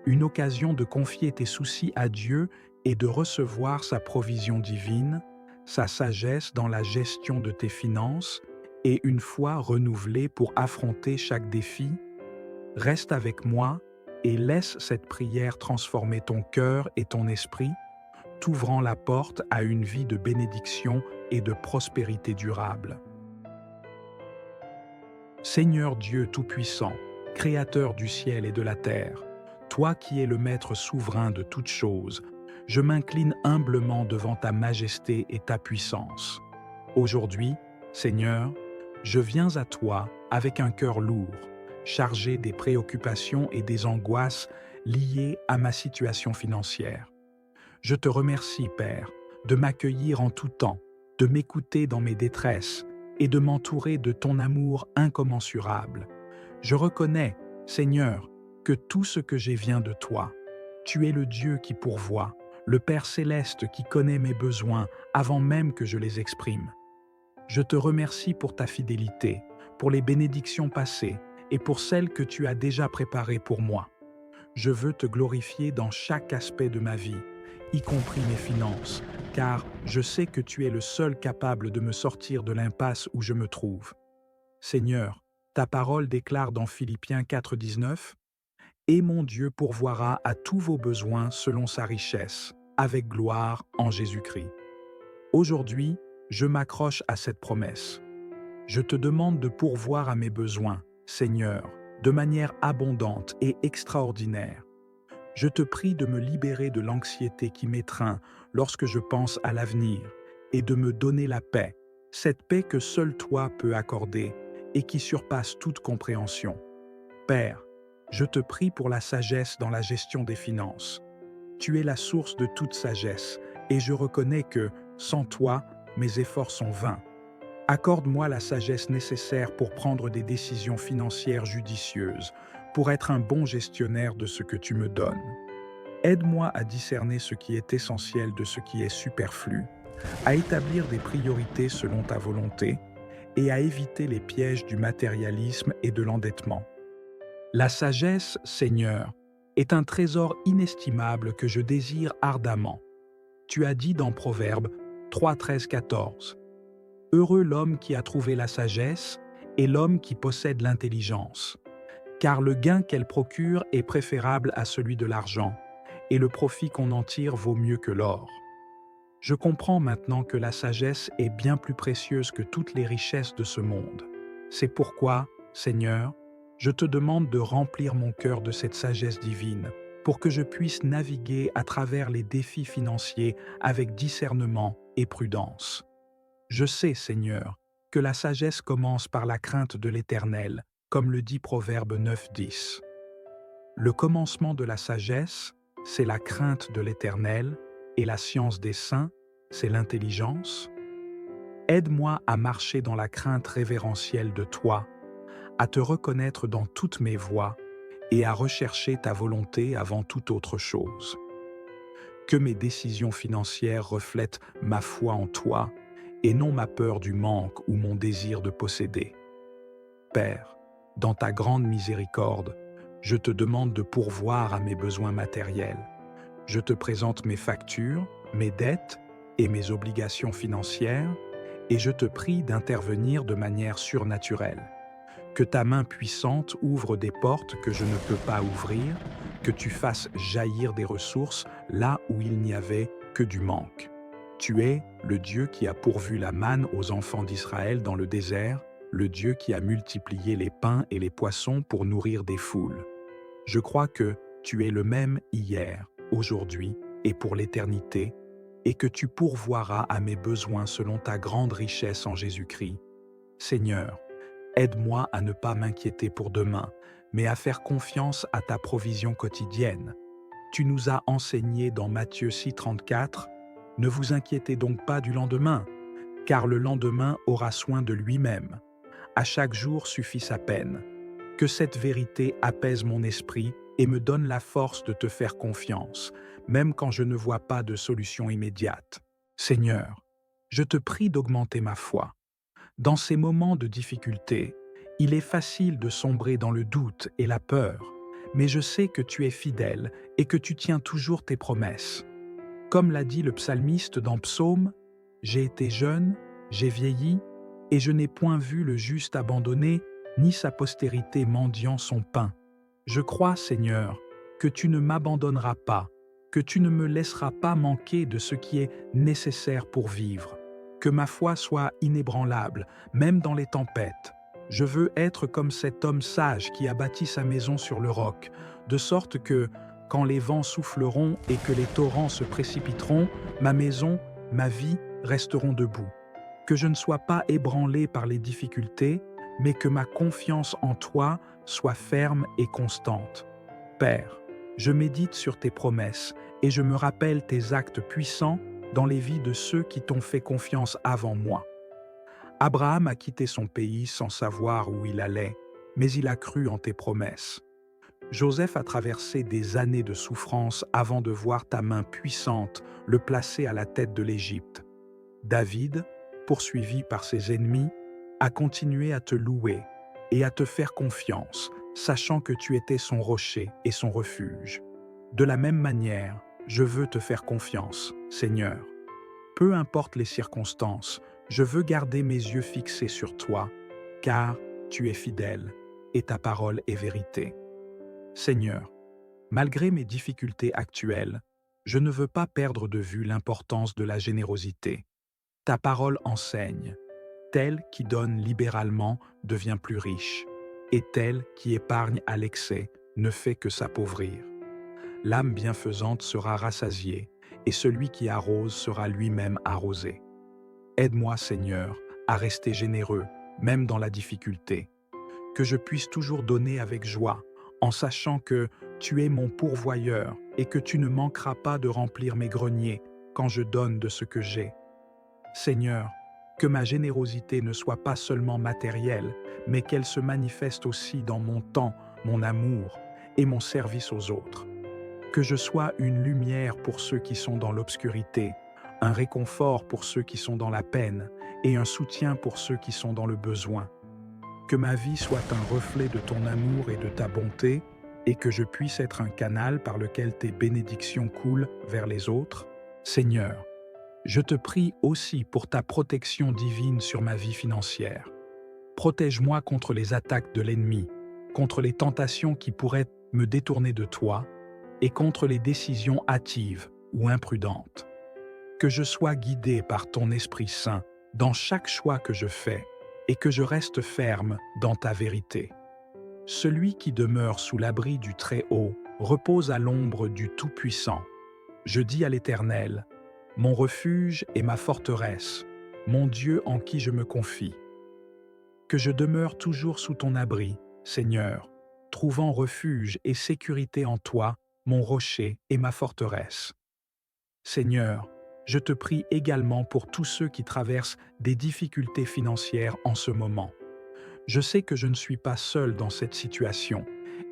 une occasion de confier tes soucis à Dieu et de recevoir sa provision divine, sa sagesse dans la gestion de tes finances et une foi renouvelée pour affronter chaque défi. Reste avec moi et laisse cette prière transformer ton cœur et ton esprit, t'ouvrant la porte à une vie de bénédiction et de prospérité durable. Seigneur Dieu Tout-Puissant, Créateur du ciel et de la terre, Toi qui es le Maître souverain de toutes choses, je m'incline humblement devant ta majesté et ta puissance. Aujourd'hui, Seigneur, je viens à toi avec un cœur lourd, chargé des préoccupations et des angoisses liées à ma situation financière. Je te remercie, Père, de m'accueillir en tout temps, de m'écouter dans mes détresses et de m'entourer de ton amour incommensurable. Je reconnais, Seigneur, que tout ce que j'ai vient de toi. Tu es le Dieu qui pourvoit, le Père céleste qui connaît mes besoins avant même que je les exprime. Je te remercie pour ta fidélité, pour les bénédictions passées et pour celles que tu as déjà préparées pour moi. Je veux te glorifier dans chaque aspect de ma vie, y compris mes finances, car je sais que tu es le seul capable de me sortir de l'impasse où je me trouve. Seigneur, ta parole déclare dans Philippiens 4,19 « Et mon Dieu pourvoira à tous vos besoins selon sa richesse, avec gloire en Jésus-Christ. » Aujourd'hui, je m'accroche à cette promesse. Je te demande de pourvoir à mes besoins, Seigneur, de manière abondante et extraordinaire. Je te prie de me libérer de l'anxiété qui m'étreint lorsque je pense à l'avenir et de me donner la paix, cette paix que seul toi peux accorder et qui surpasse toute compréhension. Père, je te prie pour la sagesse dans la gestion des finances. Tu es la source de toute sagesse et je reconnais que, sans toi, mes efforts sont vains. Accorde-moi la sagesse nécessaire pour prendre des décisions financières judicieuses, pour être un bon gestionnaire de ce que tu me donnes. Aide-moi à discerner ce qui est essentiel de ce qui est superflu, à établir des priorités selon ta volonté et à éviter les pièges du matérialisme et de l'endettement. La sagesse, Seigneur, est un trésor inestimable que je désire ardemment. Tu as dit dans Proverbes 3, 13, 14 « Heureux l'homme qui a trouvé la sagesse et l'homme qui possède l'intelligence, car le gain qu'elle procure est préférable à celui de l'argent, et le profit qu'on en tire vaut mieux que l'or. » Je comprends maintenant que la sagesse est bien plus précieuse que toutes les richesses de ce monde. C'est pourquoi, Seigneur, je te demande de remplir mon cœur de cette sagesse divine pour que je puisse naviguer à travers les défis financiers avec discernement et prudence. Je sais, Seigneur, que la sagesse commence par la crainte de l'Éternel, comme le dit Proverbe 9.10. Le commencement de la sagesse, c'est la crainte de l'Éternel, et la science des saints, c'est l'intelligence. Aide-moi à marcher dans la crainte révérentielle de toi, à te reconnaître dans toutes mes voies et à rechercher ta volonté avant toute autre chose. Que mes décisions financières reflètent ma foi en toi et non ma peur du manque ou mon désir de posséder. Père, dans ta grande miséricorde, je te demande de pourvoir à mes besoins matériels. Je te présente mes factures, mes dettes et mes obligations financières et je te prie d'intervenir de manière surnaturelle. Que ta main puissante ouvre des portes que je ne peux pas ouvrir, que tu fasses jaillir des ressources là où il n'y avait que du manque. Tu es le Dieu qui a pourvu la manne aux enfants d'Israël dans le désert, le Dieu qui a multiplié les pains et les poissons pour nourrir des foules. Je crois que tu es le même hier, aujourd'hui et pour l'éternité, et que tu pourvoiras à mes besoins selon ta grande richesse en Jésus-Christ. Seigneur, aide-moi à ne pas m'inquiéter pour demain, mais à faire confiance à ta provision quotidienne. Tu nous as enseigné dans Matthieu 6,34 « Ne vous inquiétez donc pas du lendemain, car le lendemain aura soin de lui-même. À chaque jour suffit sa peine. » Que cette vérité apaise mon esprit et me donne la force de te faire confiance, même quand je ne vois pas de solution immédiate. Seigneur, je te prie d'augmenter ma foi. Dans ces moments de difficulté, il est facile de sombrer dans le doute et la peur, mais je sais que tu es fidèle et que tu tiens toujours tes promesses. Comme l'a dit le psalmiste dans Psaume, « J'ai été jeune, j'ai vieilli, et je n'ai point vu le juste abandonné, ni sa postérité mendiant son pain. Je crois, Seigneur, que tu ne m'abandonneras pas, que tu ne me laisseras pas manquer de ce qui est nécessaire pour vivre. Que ma foi soit inébranlable, même dans les tempêtes. Je veux être comme cet homme sage qui a bâti sa maison sur le roc, de sorte que, quand les vents souffleront et que les torrents se précipiteront, ma maison, ma vie resteront debout. Que je ne sois pas ébranlé par les difficultés, mais que ma confiance en toi soit ferme et constante. Père, je médite sur tes promesses et je me rappelle tes actes puissants dans les vies de ceux qui t'ont fait confiance avant moi. Abraham a quitté son pays sans savoir où il allait, mais il a cru en tes promesses. Joseph a traversé des années de souffrance avant de voir ta main puissante le placer à la tête de l'Égypte. David, poursuivi par ses ennemis, a continué à te louer et à te faire confiance, sachant que tu étais son rocher et son refuge. De la même manière, je veux te faire confiance, Seigneur. Peu importe les circonstances, je veux garder mes yeux fixés sur toi, car tu es fidèle et ta parole est vérité. Seigneur, malgré mes difficultés actuelles, je ne veux pas perdre de vue l'importance de la générosité. Ta parole enseigne, tel qui donne libéralement devient plus riche, et tel qui épargne à l'excès ne fait que s'appauvrir. L'âme bienfaisante sera rassasiée, et celui qui arrose sera lui-même arrosé. Aide-moi, Seigneur, à rester généreux, même dans la difficulté. Que je puisse toujours donner avec joie, en sachant que tu es mon pourvoyeur et que tu ne manqueras pas de remplir mes greniers quand je donne de ce que j'ai. Seigneur, que ma générosité ne soit pas seulement matérielle, mais qu'elle se manifeste aussi dans mon temps, mon amour et mon service aux autres. Que je sois une lumière pour ceux qui sont dans l'obscurité, un réconfort pour ceux qui sont dans la peine et un soutien pour ceux qui sont dans le besoin. Que ma vie soit un reflet de ton amour et de ta bonté, et que je puisse être un canal par lequel tes bénédictions coulent vers les autres. Seigneur, je te prie aussi pour ta protection divine sur ma vie financière. Protège-moi contre les attaques de l'ennemi, contre les tentations qui pourraient me détourner de toi, et contre les décisions hâtives ou imprudentes. Que je sois guidé par ton Esprit Saint dans chaque choix que je fais, et que je reste ferme dans ta vérité. Celui qui demeure sous l'abri du Très-Haut repose à l'ombre du Tout-Puissant. Je dis à l'Éternel, mon refuge et ma forteresse, mon Dieu en qui je me confie. Que je demeure toujours sous ton abri, Seigneur, trouvant refuge et sécurité en toi, mon rocher et ma forteresse. Seigneur, je te prie également pour tous ceux qui traversent des difficultés financières en ce moment. Je sais que je ne suis pas seul dans cette situation,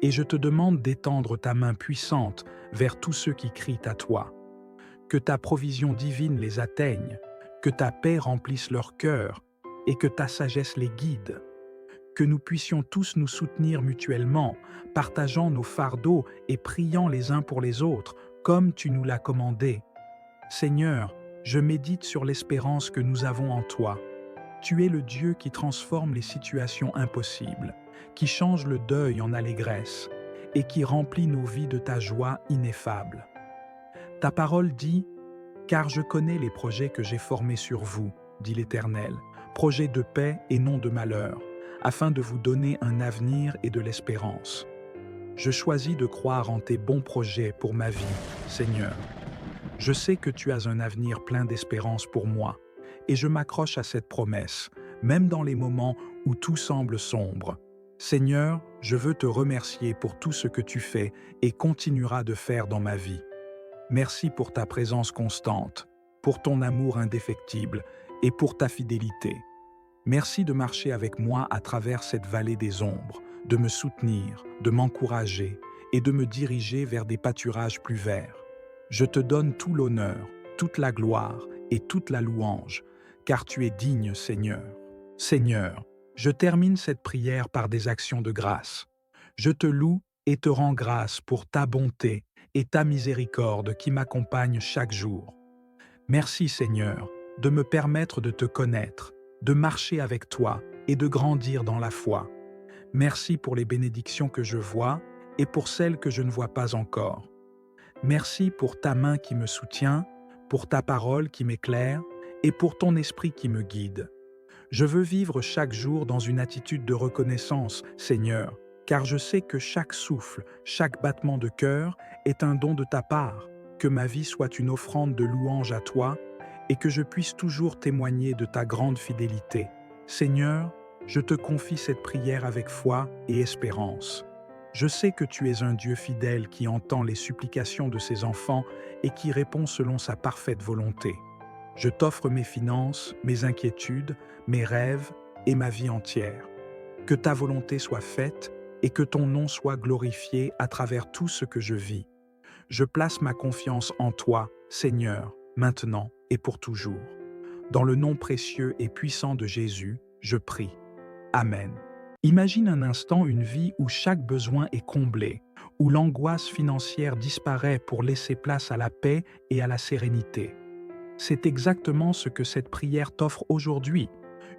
et je te demande d'étendre ta main puissante vers tous ceux qui crient à toi. Que ta provision divine les atteigne, que ta paix remplisse leur cœur, et que ta sagesse les guide. Que nous puissions tous nous soutenir mutuellement, partageant nos fardeaux et priant les uns pour les autres, comme tu nous l'as commandé. Seigneur, je médite sur l'espérance que nous avons en toi. Tu es le Dieu qui transforme les situations impossibles, qui change le deuil en allégresse et qui remplit nos vies de ta joie ineffable. Ta parole dit « Car je connais les projets que j'ai formés sur vous, dit l'Éternel, projets de paix et non de malheur, afin de vous donner un avenir et de l'espérance. Je choisis de croire en tes bons projets pour ma vie, Seigneur. Je sais que tu as un avenir plein d'espérance pour moi, et je m'accroche à cette promesse, même dans les moments où tout semble sombre. Seigneur, je veux te remercier pour tout ce que tu fais et continueras de faire dans ma vie. Merci pour ta présence constante, pour ton amour indéfectible et pour ta fidélité. Merci de marcher avec moi à travers cette vallée des ombres, de me soutenir, de m'encourager et de me diriger vers des pâturages plus verts. Je te donne tout l'honneur, toute la gloire et toute la louange, car tu es digne, Seigneur. Seigneur, je termine cette prière par des actions de grâce. Je te loue et te rends grâce pour ta bonté et ta miséricorde qui m'accompagnent chaque jour. Merci, Seigneur, de me permettre de te connaître, de marcher avec toi et de grandir dans la foi. Merci pour les bénédictions que je vois et pour celles que je ne vois pas encore. Merci pour ta main qui me soutient, pour ta parole qui m'éclaire et pour ton esprit qui me guide. Je veux vivre chaque jour dans une attitude de reconnaissance, Seigneur, car je sais que chaque souffle, chaque battement de cœur est un don de ta part, que ma vie soit une offrande de louange à toi et que je puisse toujours témoigner de ta grande fidélité. Seigneur, je te confie cette prière avec foi et espérance. Je sais que tu es un Dieu fidèle qui entend les supplications de ses enfants et qui répond selon sa parfaite volonté. Je t'offre mes finances, mes inquiétudes, mes rêves et ma vie entière. Que ta volonté soit faite et que ton nom soit glorifié à travers tout ce que je vis. Je place ma confiance en toi, Seigneur, maintenant et pour toujours. Dans le nom précieux et puissant de Jésus, je prie. Amen. Imagine un instant une vie où chaque besoin est comblé, où l'angoisse financière disparaît pour laisser place à la paix et à la sérénité. C'est exactement ce que cette prière t'offre aujourd'hui,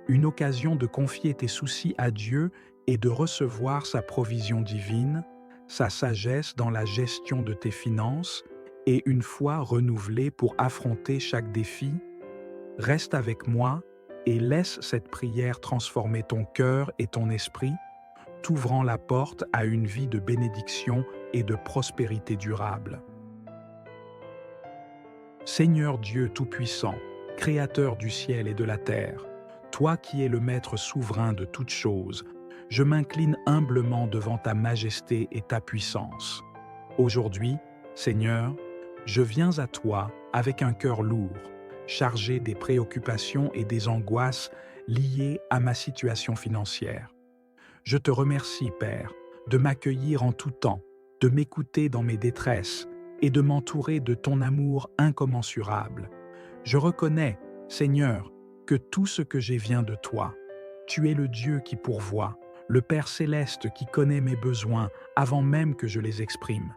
une occasion de confier tes soucis à Dieu et de recevoir sa provision divine, sa sagesse dans la gestion de tes finances et une foi renouvelée pour affronter chaque défi. Reste avec moi et laisse cette prière transformer ton cœur et ton esprit, t'ouvrant la porte à une vie de bénédiction et de prospérité durable. Seigneur Dieu Tout-Puissant, Créateur du ciel et de la terre, toi qui es le Maître souverain de toutes choses, je m'incline humblement devant ta majesté et ta puissance. Aujourd'hui, Seigneur, je viens à toi avec un cœur lourd, chargé des préoccupations et des angoisses liées à ma situation financière. Je te remercie, Père, de m'accueillir en tout temps, de m'écouter dans mes détresses et de m'entourer de ton amour incommensurable. Je reconnais, Seigneur, que tout ce que j'ai vient de toi. Tu es le Dieu qui pourvoit, le Père céleste qui connaît mes besoins avant même que je les exprime.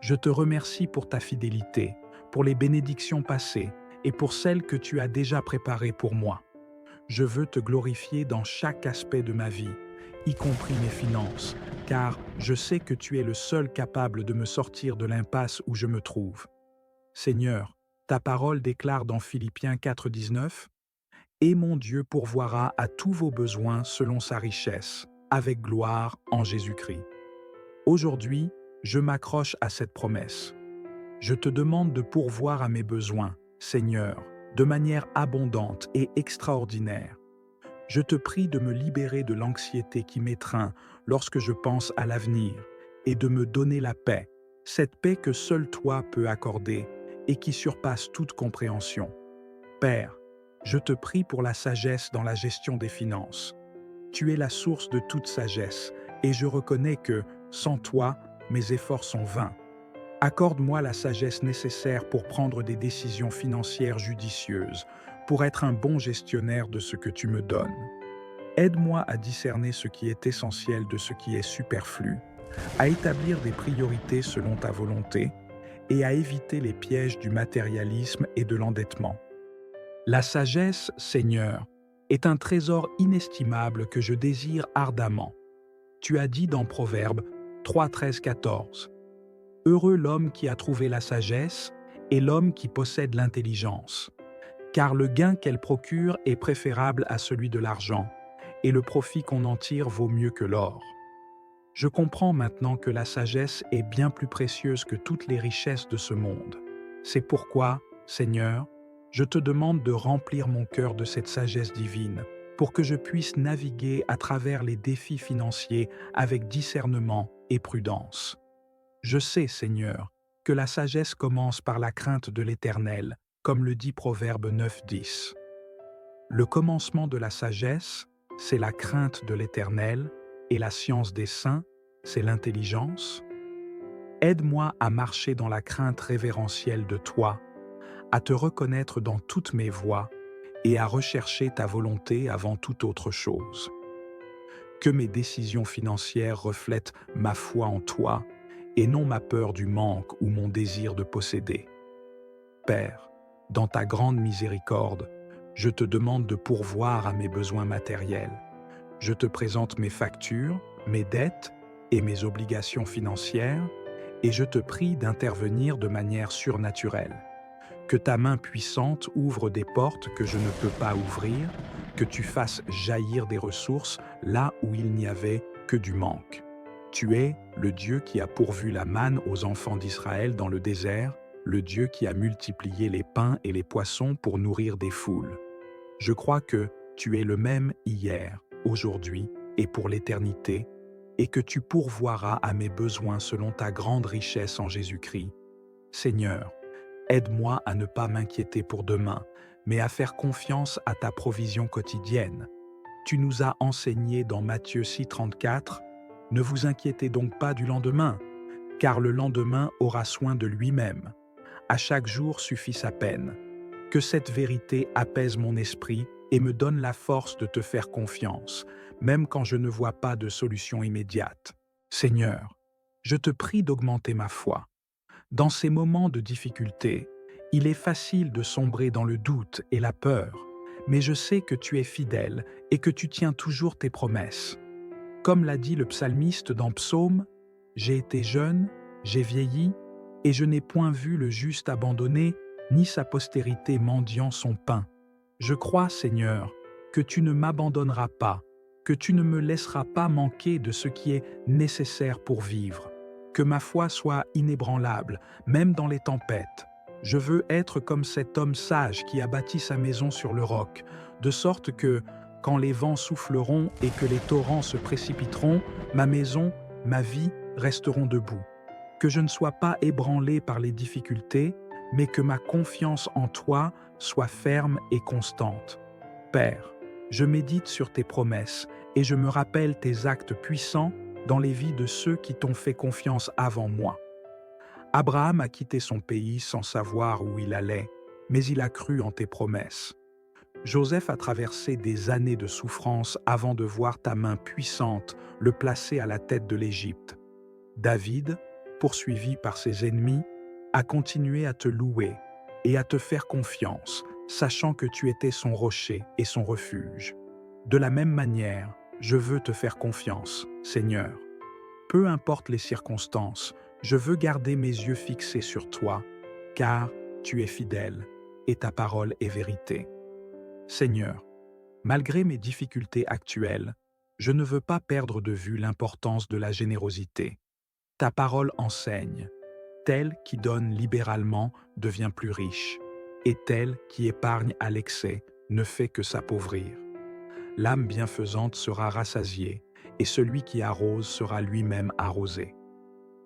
Je te remercie pour ta fidélité, pour les bénédictions passées et pour celles que tu as déjà préparées pour moi. Je veux te glorifier dans chaque aspect de ma vie, y compris mes finances, car je sais que tu es le seul capable de me sortir de l'impasse où je me trouve. Seigneur, ta parole déclare dans Philippiens 4,19 « Et mon Dieu pourvoira à tous vos besoins selon sa richesse, avec gloire en Jésus-Christ. » Aujourd'hui, je m'accroche à cette promesse. Je te demande de pourvoir à mes besoins, Seigneur, de manière abondante et extraordinaire. Je te prie de me libérer de l'anxiété qui m'étreint lorsque je pense à l'avenir et de me donner la paix, cette paix que seul toi peux accorder et qui surpasse toute compréhension. Père, je te prie pour la sagesse dans la gestion des finances. Tu es la source de toute sagesse et je reconnais que, sans toi, mes efforts sont vains. Accorde-moi la sagesse nécessaire pour prendre des décisions financières judicieuses, pour être un bon gestionnaire de ce que tu me donnes. Aide-moi à discerner ce qui est essentiel de ce qui est superflu, à établir des priorités selon ta volonté et à éviter les pièges du matérialisme et de l'endettement. La sagesse, Seigneur, est un trésor inestimable que je désire ardemment. Tu as dit dans Proverbes 3, 13, 14 « Heureux l'homme qui a trouvé la sagesse et l'homme qui possède l'intelligence, car le gain qu'elle procure est préférable à celui de l'argent, et le profit qu'on en tire vaut mieux que l'or. » Je comprends maintenant que la sagesse est bien plus précieuse que toutes les richesses de ce monde. C'est pourquoi, Seigneur, je te demande de remplir mon cœur de cette sagesse divine pour que je puisse naviguer à travers les défis financiers avec discernement et prudence. Je sais, Seigneur, que la sagesse commence par la crainte de l'Éternel, comme le dit Proverbe 9.10. Le commencement de la sagesse, c'est la crainte de l'Éternel, et la science des saints, c'est l'intelligence. Aide-moi à marcher dans la crainte révérentielle de toi, à te reconnaître dans toutes mes voies et à rechercher ta volonté avant toute autre chose. Que mes décisions financières reflètent ma foi en toi et non ma peur du manque ou mon désir de posséder. Père, dans ta grande miséricorde, je te demande de pourvoir à mes besoins matériels. Je te présente mes factures, mes dettes et mes obligations financières et je te prie d'intervenir de manière surnaturelle. Que ta main puissante ouvre des portes que je ne peux pas ouvrir, que tu fasses jaillir des ressources là où il n'y avait que du manque. Tu es le Dieu qui a pourvu la manne aux enfants d'Israël dans le désert, le Dieu qui a multiplié les pains et les poissons pour nourrir des foules. Je crois que tu es le même hier, aujourd'hui et pour l'éternité, et que tu pourvoiras à mes besoins selon ta grande richesse en Jésus-Christ. Seigneur, aide-moi à ne pas m'inquiéter pour demain, mais à faire confiance à ta provision quotidienne. Tu nous as enseigné dans Matthieu 6,34 « Ne vous inquiétez donc pas du lendemain, car le lendemain aura soin de lui-même. À chaque jour suffit sa peine. » Que cette vérité apaise mon esprit et me donne la force de te faire confiance, même quand je ne vois pas de solution immédiate. Seigneur, je te prie d'augmenter ma foi. Dans ces moments de difficulté, il est facile de sombrer dans le doute et la peur, mais je sais que tu es fidèle et que tu tiens toujours tes promesses. Comme l'a dit le psalmiste dans Psaume, « J'ai été jeune, j'ai vieilli, et je n'ai point vu le juste abandonné, ni sa postérité mendiant son pain. Je crois, Seigneur, que tu ne m'abandonneras pas, que tu ne me laisseras pas manquer de ce qui est nécessaire pour vivre. Que ma foi soit inébranlable, même dans les tempêtes. Je veux être comme cet homme sage qui a bâti sa maison sur le roc, de sorte que, quand les vents souffleront et que les torrents se précipiteront, ma maison, ma vie resteront debout. Que je ne sois pas ébranlé par les difficultés, mais que ma confiance en toi soit ferme et constante. Père, je médite sur tes promesses et je me rappelle tes actes puissants dans les vies de ceux qui t'ont fait confiance avant moi. Abraham a quitté son pays sans savoir où il allait, mais il a cru en tes promesses. Joseph a traversé des années de souffrance avant de voir ta main puissante le placer à la tête de l'Égypte. David, poursuivi par ses ennemis, a continué à te louer et à te faire confiance, sachant que tu étais son rocher et son refuge. De la même manière, je veux te faire confiance, Seigneur. Peu importe les circonstances, je veux garder mes yeux fixés sur toi, car tu es fidèle et ta parole est vérité. Seigneur, malgré mes difficultés actuelles, je ne veux pas perdre de vue l'importance de la générosité. Ta parole enseigne. Tel qui donne libéralement devient plus riche, et tel qui épargne à l'excès ne fait que s'appauvrir. L'âme bienfaisante sera rassasiée, et celui qui arrose sera lui-même arrosé.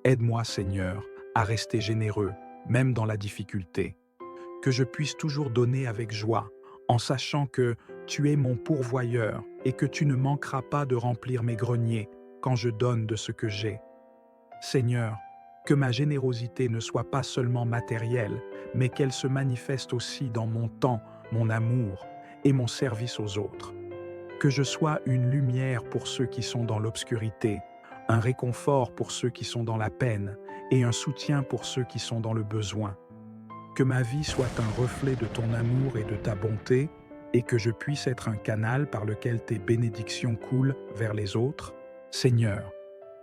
Aide-moi, Seigneur, à rester généreux, même dans la difficulté. Que je puisse toujours donner avec joie, en sachant que tu es mon pourvoyeur et que tu ne manqueras pas de remplir mes greniers quand je donne de ce que j'ai. Seigneur, que ma générosité ne soit pas seulement matérielle, mais qu'elle se manifeste aussi dans mon temps, mon amour et mon service aux autres. Que je sois une lumière pour ceux qui sont dans l'obscurité, un réconfort pour ceux qui sont dans la peine et un soutien pour ceux qui sont dans le besoin. Que ma vie soit un reflet de ton amour et de ta bonté et que je puisse être un canal par lequel tes bénédictions coulent vers les autres. Seigneur,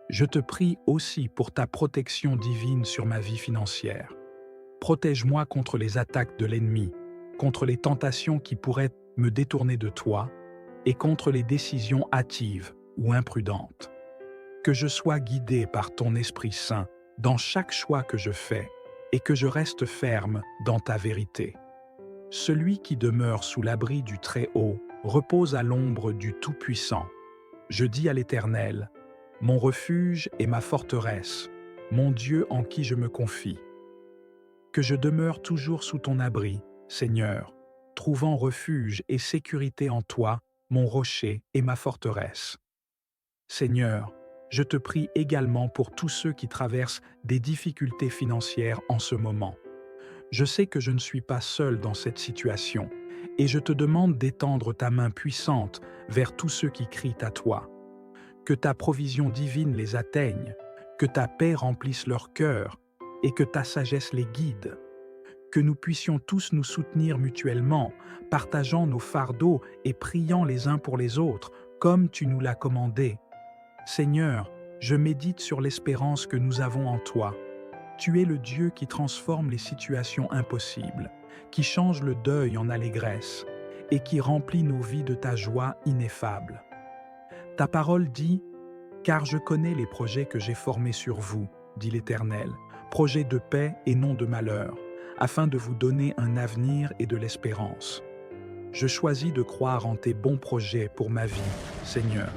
je te prie aussi pour ta protection divine sur ma vie financière. Protège-moi contre les attaques de l'ennemi, contre les tentations qui pourraient me détourner de toi et contre les décisions hâtives ou imprudentes. Que je sois guidé par ton Esprit Saint dans chaque choix que je fais et que je reste ferme dans ta vérité. Celui qui demeure sous l'abri du Très-Haut repose à l'ombre du Tout-Puissant. Je dis à l'Éternel, mon refuge et ma forteresse, mon Dieu en qui je me confie. Que je demeure toujours sous ton abri, Seigneur, trouvant refuge et sécurité en toi, mon rocher et ma forteresse. Seigneur, je te prie également pour tous ceux qui traversent des difficultés financières en ce moment. Je sais que je ne suis pas seul dans cette situation, et je te demande d'étendre ta main puissante vers tous ceux qui crient à toi. Que ta provision divine les atteigne, que ta paix remplisse leur cœur et que ta sagesse les guide. Que nous puissions tous nous soutenir mutuellement, partageant nos fardeaux et priant les uns pour les autres, comme tu nous l'as commandé. Seigneur, je médite sur l'espérance que nous avons en toi. Tu es le Dieu qui transforme les situations impossibles, qui change le deuil en allégresse et qui remplit nos vies de ta joie ineffable. Ta parole dit « Car je connais les projets que j'ai formés sur vous, dit l'Éternel, projets de paix et non de malheur, afin de vous donner un avenir et de l'espérance. » Je choisis de croire en tes bons projets pour ma vie, Seigneur.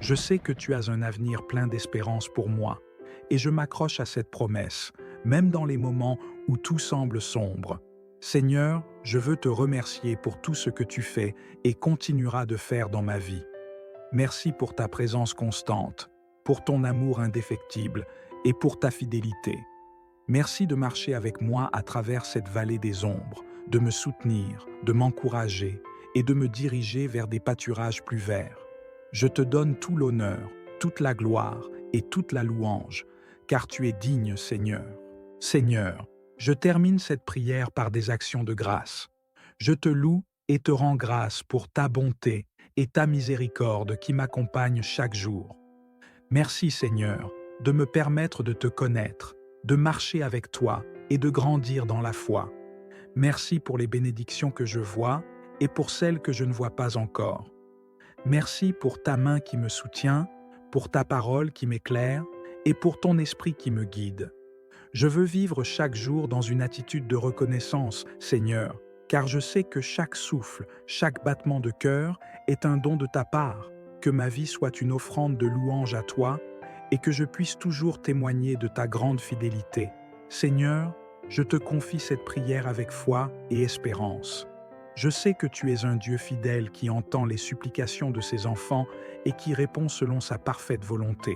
Je sais que tu as un avenir plein d'espérance pour moi, et je m'accroche à cette promesse, même dans les moments où tout semble sombre. Seigneur, je veux te remercier pour tout ce que tu fais et continueras de faire dans ma vie. Merci pour ta présence constante, pour ton amour indéfectible et pour ta fidélité. Merci de marcher avec moi à travers cette vallée des ombres, de me soutenir, de m'encourager et de me diriger vers des pâturages plus verts. Je te donne tout l'honneur, toute la gloire et toute la louange, car tu es digne, Seigneur. Seigneur, je termine cette prière par des actions de grâce. Je te loue et te rends grâce pour ta bonté et ta miséricorde qui m'accompagnent chaque jour. Merci, Seigneur, de me permettre de te connaître, de marcher avec toi et de grandir dans la foi. Merci pour les bénédictions que je vois et pour celles que je ne vois pas encore. Merci pour ta main qui me soutient, pour ta parole qui m'éclaire et pour ton esprit qui me guide. Je veux vivre chaque jour dans une attitude de reconnaissance, Seigneur, car je sais que chaque souffle, chaque battement de cœur est un don de ta part, que ma vie soit une offrande de louange à toi et que je puisse toujours témoigner de ta grande fidélité. Seigneur, je te confie cette prière avec foi et espérance. Je sais que tu es un Dieu fidèle qui entend les supplications de ses enfants et qui répond selon sa parfaite volonté.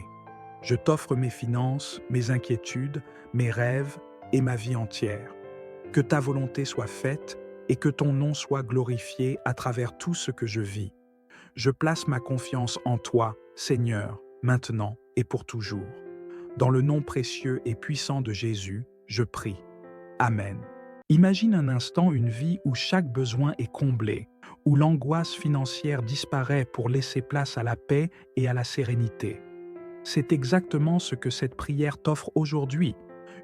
Je t'offre mes finances, mes inquiétudes, mes rêves et ma vie entière. Que ta volonté soit faite et que ton nom soit glorifié à travers tout ce que je vis. Je place ma confiance en toi, Seigneur, maintenant et pour toujours. Dans le nom précieux et puissant de Jésus, je prie. Amen. Imagine un instant une vie où chaque besoin est comblé, où l'angoisse financière disparaît pour laisser place à la paix et à la sérénité. C'est exactement ce que cette prière t'offre aujourd'hui,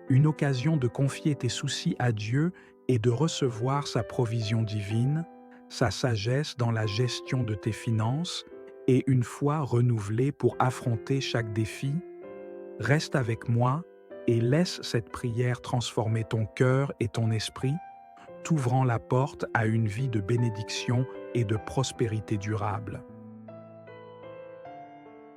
une occasion de confier tes soucis à Dieu et de recevoir sa provision divine, sa sagesse dans la gestion de tes finances et une foi renouvelée pour affronter chaque défi. Reste avec moi et laisse cette prière transformer ton cœur et ton esprit, t'ouvrant la porte à une vie de bénédiction et de prospérité durable.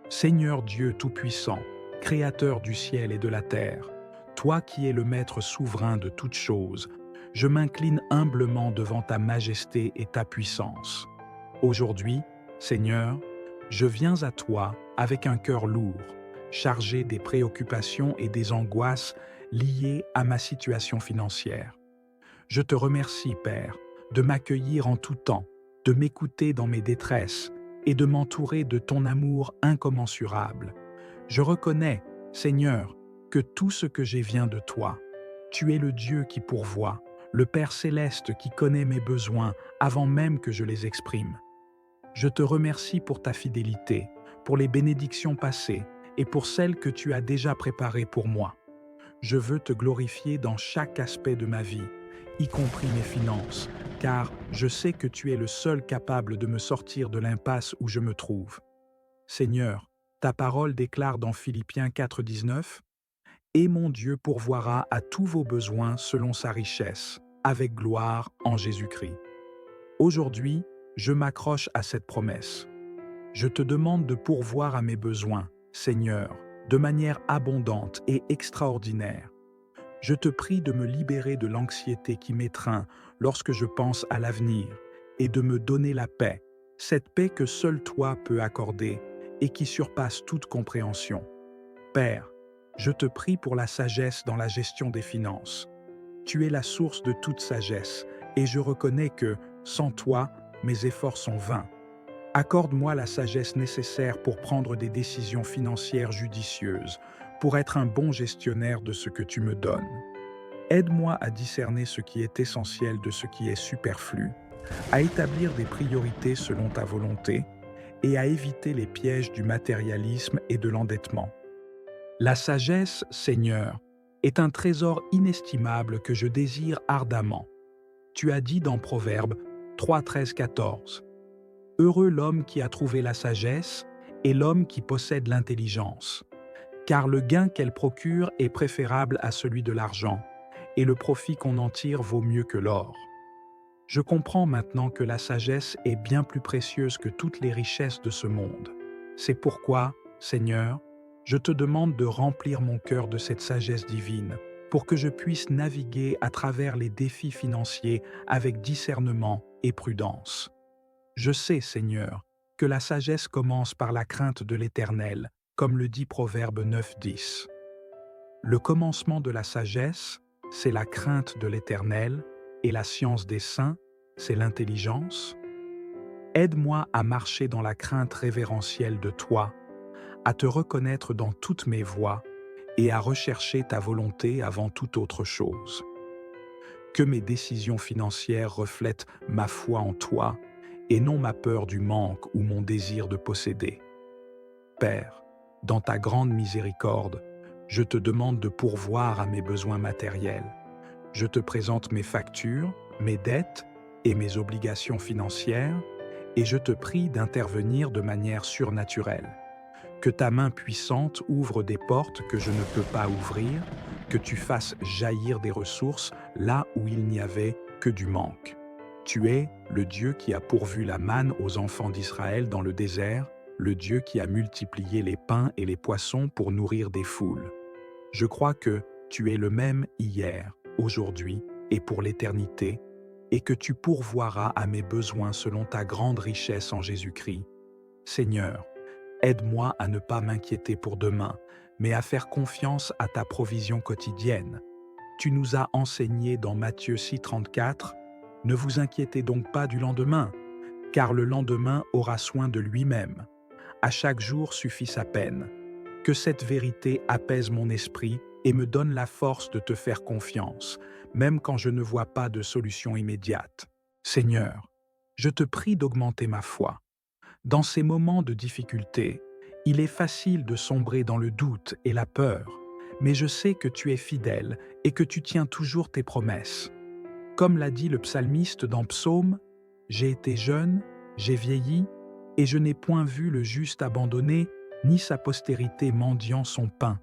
Seigneur Dieu Tout-Puissant, Créateur du ciel et de la terre, toi qui es le Maître souverain de toutes choses, je m'incline humblement devant ta majesté et ta puissance. Aujourd'hui, Seigneur, je viens à toi avec un cœur lourd, chargé des préoccupations et des angoisses liées à ma situation financière. Je te remercie, Père, de m'accueillir en tout temps, de m'écouter dans mes détresses et de m'entourer de ton amour incommensurable. Je reconnais, Seigneur, que tout ce que j'ai vient de toi. Tu es le Dieu qui pourvoit, le Père céleste qui connaît mes besoins avant même que je les exprime. Je te remercie pour ta fidélité, pour les bénédictions passées et pour celles que tu as déjà préparées pour moi. Je veux te glorifier dans chaque aspect de ma vie, y compris mes finances, car je sais que tu es le seul capable de me sortir de l'impasse où je me trouve. Seigneur, ta parole déclare dans Philippiens 4,19 « Et mon Dieu pourvoira à tous vos besoins selon sa richesse, avec gloire en Jésus-Christ. » Aujourd'hui, je m'accroche à cette promesse. Je te demande de pourvoir à mes besoins, Seigneur, de manière abondante et extraordinaire. Je te prie de me libérer de l'anxiété qui m'étreint lorsque je pense à l'avenir et de me donner la paix, cette paix que seul toi peux accorder et qui surpasse toute compréhension. Père, je te prie pour la sagesse dans la gestion des finances. Tu es la source de toute sagesse et je reconnais que, sans toi, mes efforts sont vains. Accorde-moi la sagesse nécessaire pour prendre des décisions financières judicieuses, pour être un bon gestionnaire de ce que tu me donnes. Aide-moi à discerner ce qui est essentiel de ce qui est superflu, à établir des priorités selon ta volonté et à éviter les pièges du matérialisme et de l'endettement. La sagesse, Seigneur, est un trésor inestimable que je désire ardemment. Tu as dit dans Proverbe 3, 13, 14. Heureux l'homme qui a trouvé la sagesse et l'homme qui possède l'intelligence, car le gain qu'elle procure est préférable à celui de l'argent, et le profit qu'on en tire vaut mieux que l'or. Je comprends maintenant que la sagesse est bien plus précieuse que toutes les richesses de ce monde. C'est pourquoi, Seigneur, je te demande de remplir mon cœur de cette sagesse divine, pour que je puisse naviguer à travers les défis financiers avec discernement et prudence. Je sais, Seigneur, que la sagesse commence par la crainte de l'Éternel, comme le dit Proverbe 9, 10. Le commencement de la sagesse, c'est la crainte de l'Éternel, et la science des saints, c'est l'intelligence. Aide-moi à marcher dans la crainte révérentielle de toi, à te reconnaître dans toutes mes voies et à rechercher ta volonté avant toute autre chose. Que mes décisions financières reflètent ma foi en toi et non ma peur du manque ou mon désir de posséder. Père, dans ta grande miséricorde, je te demande de pourvoir à mes besoins matériels. Je te présente mes factures, mes dettes et mes obligations financières, et je te prie d'intervenir de manière surnaturelle. Que ta main puissante ouvre des portes que je ne peux pas ouvrir, que tu fasses jaillir des ressources là où il n'y avait que du manque. Tu es le Dieu qui a pourvu la manne aux enfants d'Israël dans le désert, le Dieu qui a multiplié les pains et les poissons pour nourrir des foules. Je crois que tu es le même hier, aujourd'hui et pour l'éternité, et que tu pourvoiras à mes besoins selon ta grande richesse en Jésus-Christ. Seigneur, aide-moi à ne pas m'inquiéter pour demain, mais à faire confiance à ta provision quotidienne. Tu nous as enseigné dans Matthieu 6, 34, « Ne vous inquiétez donc pas du lendemain, car le lendemain aura soin de lui-même. À chaque jour suffit sa peine. » Que cette vérité apaise mon esprit et me donne la force de te faire confiance, même quand je ne vois pas de solution immédiate. Seigneur, je te prie d'augmenter ma foi. Dans ces moments de difficulté, il est facile de sombrer dans le doute et la peur, mais je sais que tu es fidèle et que tu tiens toujours tes promesses. Comme l'a dit le psalmiste dans Psaume, « J'ai été jeune, j'ai vieilli, et je n'ai point vu le juste abandonné, ni sa postérité mendiant son pain.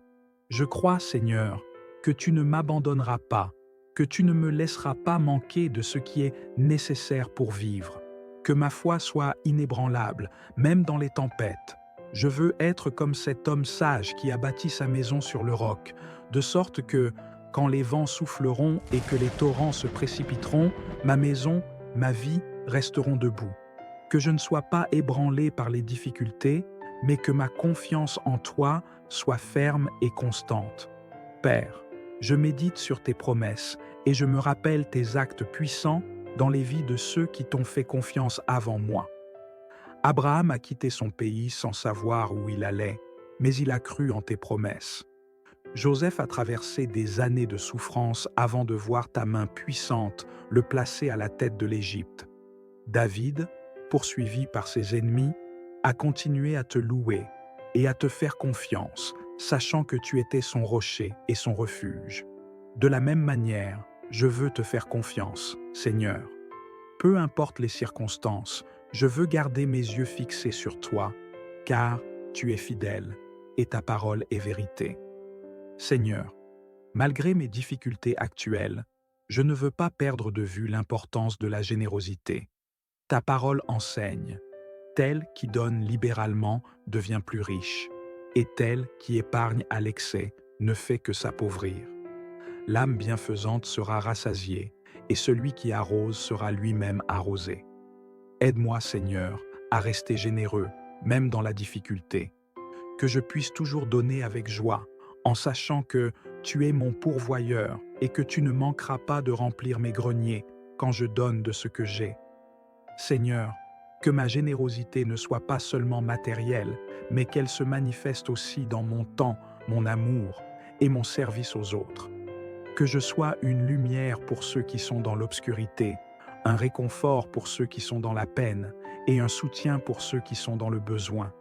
Je crois, Seigneur, que tu ne m'abandonneras pas, que tu ne me laisseras pas manquer de ce qui est nécessaire pour vivre. Que ma foi soit inébranlable, même dans les tempêtes. Je veux être comme cet homme sage qui a bâti sa maison sur le roc, de sorte que, quand les vents souffleront et que les torrents se précipiteront, ma maison, ma vie resteront debout. Que je ne sois pas ébranlé par les difficultés, mais que ma confiance en toi soit ferme et constante. Père, je médite sur tes promesses et je me rappelle tes actes puissants dans les vies de ceux qui t'ont fait confiance avant moi. Abraham a quitté son pays sans savoir où il allait, mais il a cru en tes promesses. Joseph a traversé des années de souffrance avant de voir ta main puissante le placer à la tête de l'Égypte. David, poursuivi par ses ennemis, a continué à te louer et à te faire confiance, sachant que tu étais son rocher et son refuge. De la même manière, je veux te faire confiance, Seigneur. Peu importe les circonstances, je veux garder mes yeux fixés sur toi, car tu es fidèle et ta parole est vérité. Seigneur, malgré mes difficultés actuelles, je ne veux pas perdre de vue l'importance de la générosité. Ta parole enseigne. Tel qui donne libéralement devient plus riche, et tel qui épargne à l'excès ne fait que s'appauvrir. L'âme bienfaisante sera rassasiée, et celui qui arrose sera lui-même arrosé. Aide-moi, Seigneur, à rester généreux, même dans la difficulté. Que je puisse toujours donner avec joie, en sachant que tu es mon pourvoyeur et que tu ne manqueras pas de remplir mes greniers quand je donne de ce que j'ai. Seigneur, que ma générosité ne soit pas seulement matérielle, mais qu'elle se manifeste aussi dans mon temps, mon amour et mon service aux autres. Que je sois une lumière pour ceux qui sont dans l'obscurité, un réconfort pour ceux qui sont dans la peine et un soutien pour ceux qui sont dans le besoin.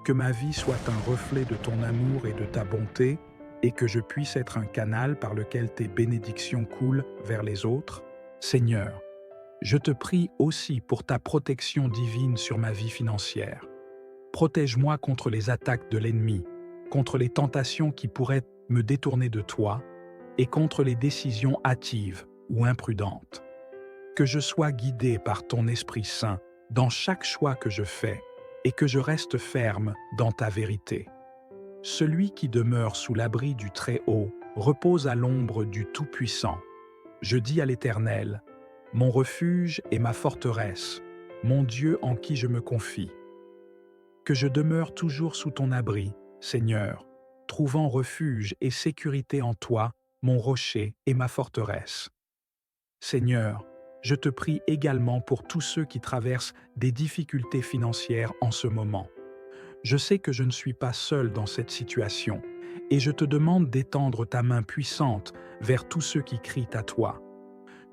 Que ma vie soit un reflet de ton amour et de ta bonté et que je puisse être un canal par lequel tes bénédictions coulent vers les autres. Seigneur, je te prie aussi pour ta protection divine sur ma vie financière. Protège-moi contre les attaques de l'ennemi, contre les tentations qui pourraient me détourner de toi et contre les décisions hâtives ou imprudentes. Que je sois guidé par ton Esprit Saint dans chaque choix que je fais et que je reste ferme dans ta vérité. Celui qui demeure sous l'abri du Très-Haut repose à l'ombre du Tout-Puissant. Je dis à l'Éternel, mon refuge et ma forteresse, mon Dieu en qui je me confie. Que je demeure toujours sous ton abri, Seigneur, trouvant refuge et sécurité en toi, mon rocher et ma forteresse. Seigneur, je te prie également pour tous ceux qui traversent des difficultés financières en ce moment. Je sais que je ne suis pas seul dans cette situation, et je te demande d'étendre ta main puissante vers tous ceux qui crient à toi.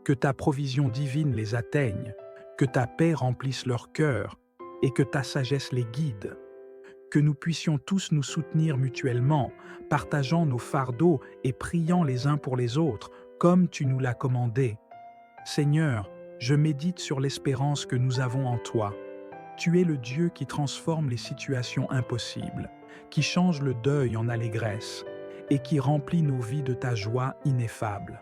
Que ta provision divine les atteigne, que ta paix remplisse leur cœur, et que ta sagesse les guide. Que nous puissions tous nous soutenir mutuellement, partageant nos fardeaux et priant les uns pour les autres, comme tu nous l'as commandé. Seigneur, je médite sur l'espérance que nous avons en toi. Tu es le Dieu qui transforme les situations impossibles, qui change le deuil en allégresse et qui remplit nos vies de ta joie ineffable.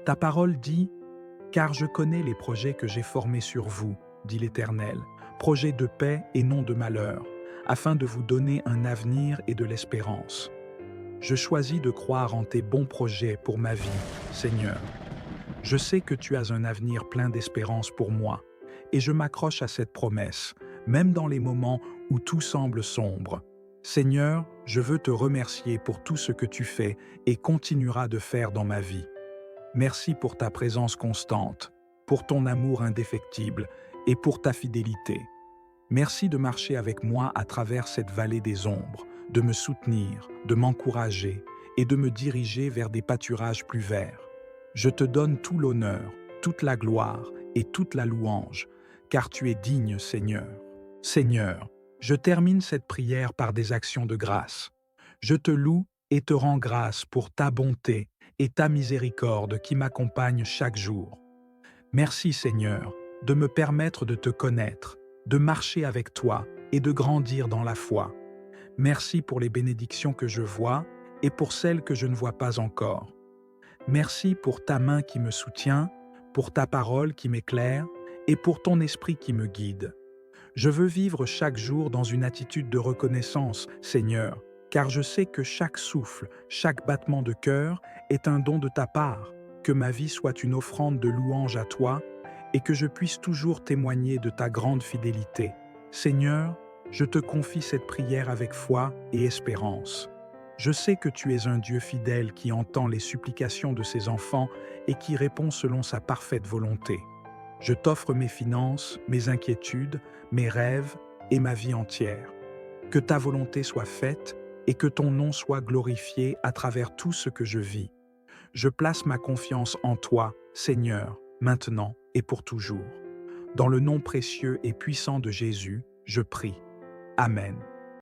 Ta parole dit « Car je connais les projets que j'ai formés sur vous, dit l'Éternel, projets de paix et non de malheur, afin de vous donner un avenir et de l'espérance. » Je choisis de croire en tes bons projets pour ma vie, Seigneur. Je sais que tu as un avenir plein d'espérance pour moi, et je m'accroche à cette promesse, même dans les moments où tout semble sombre. Seigneur, je veux te remercier pour tout ce que tu fais et continueras de faire dans ma vie. Merci pour ta présence constante, pour ton amour indéfectible et pour ta fidélité. Merci de marcher avec moi à travers cette vallée des ombres, de me soutenir, de m'encourager et de me diriger vers des pâturages plus verts. Je te donne tout l'honneur, toute la gloire et toute la louange, car tu es digne, Seigneur. Seigneur, je termine cette prière par des actions de grâce. Je te loue et te rends grâce pour ta bonté et ta miséricorde qui m'accompagnent chaque jour. Merci, Seigneur, de me permettre de te connaître, de marcher avec toi et de grandir dans la foi. Merci pour les bénédictions que je vois et pour celles que je ne vois pas encore. Merci pour ta main qui me soutient, pour ta parole qui m'éclaire et pour ton esprit qui me guide. Je veux vivre chaque jour dans une attitude de reconnaissance, Seigneur, car je sais que chaque souffle, chaque battement de cœur est un don de ta part, que ma vie soit une offrande de louange à toi et que je puisse toujours témoigner de ta grande fidélité. Seigneur, je te confie cette prière avec foi et espérance. Je sais que tu es un Dieu fidèle qui entend les supplications de ses enfants et qui répond selon sa parfaite volonté. Je t'offre mes finances, mes inquiétudes, mes rêves et ma vie entière. Que ta volonté soit faite et que ton nom soit glorifié à travers tout ce que je vis. Je place ma confiance en toi, Seigneur, maintenant et pour toujours. Dans le nom précieux et puissant de Jésus, je prie. Amen.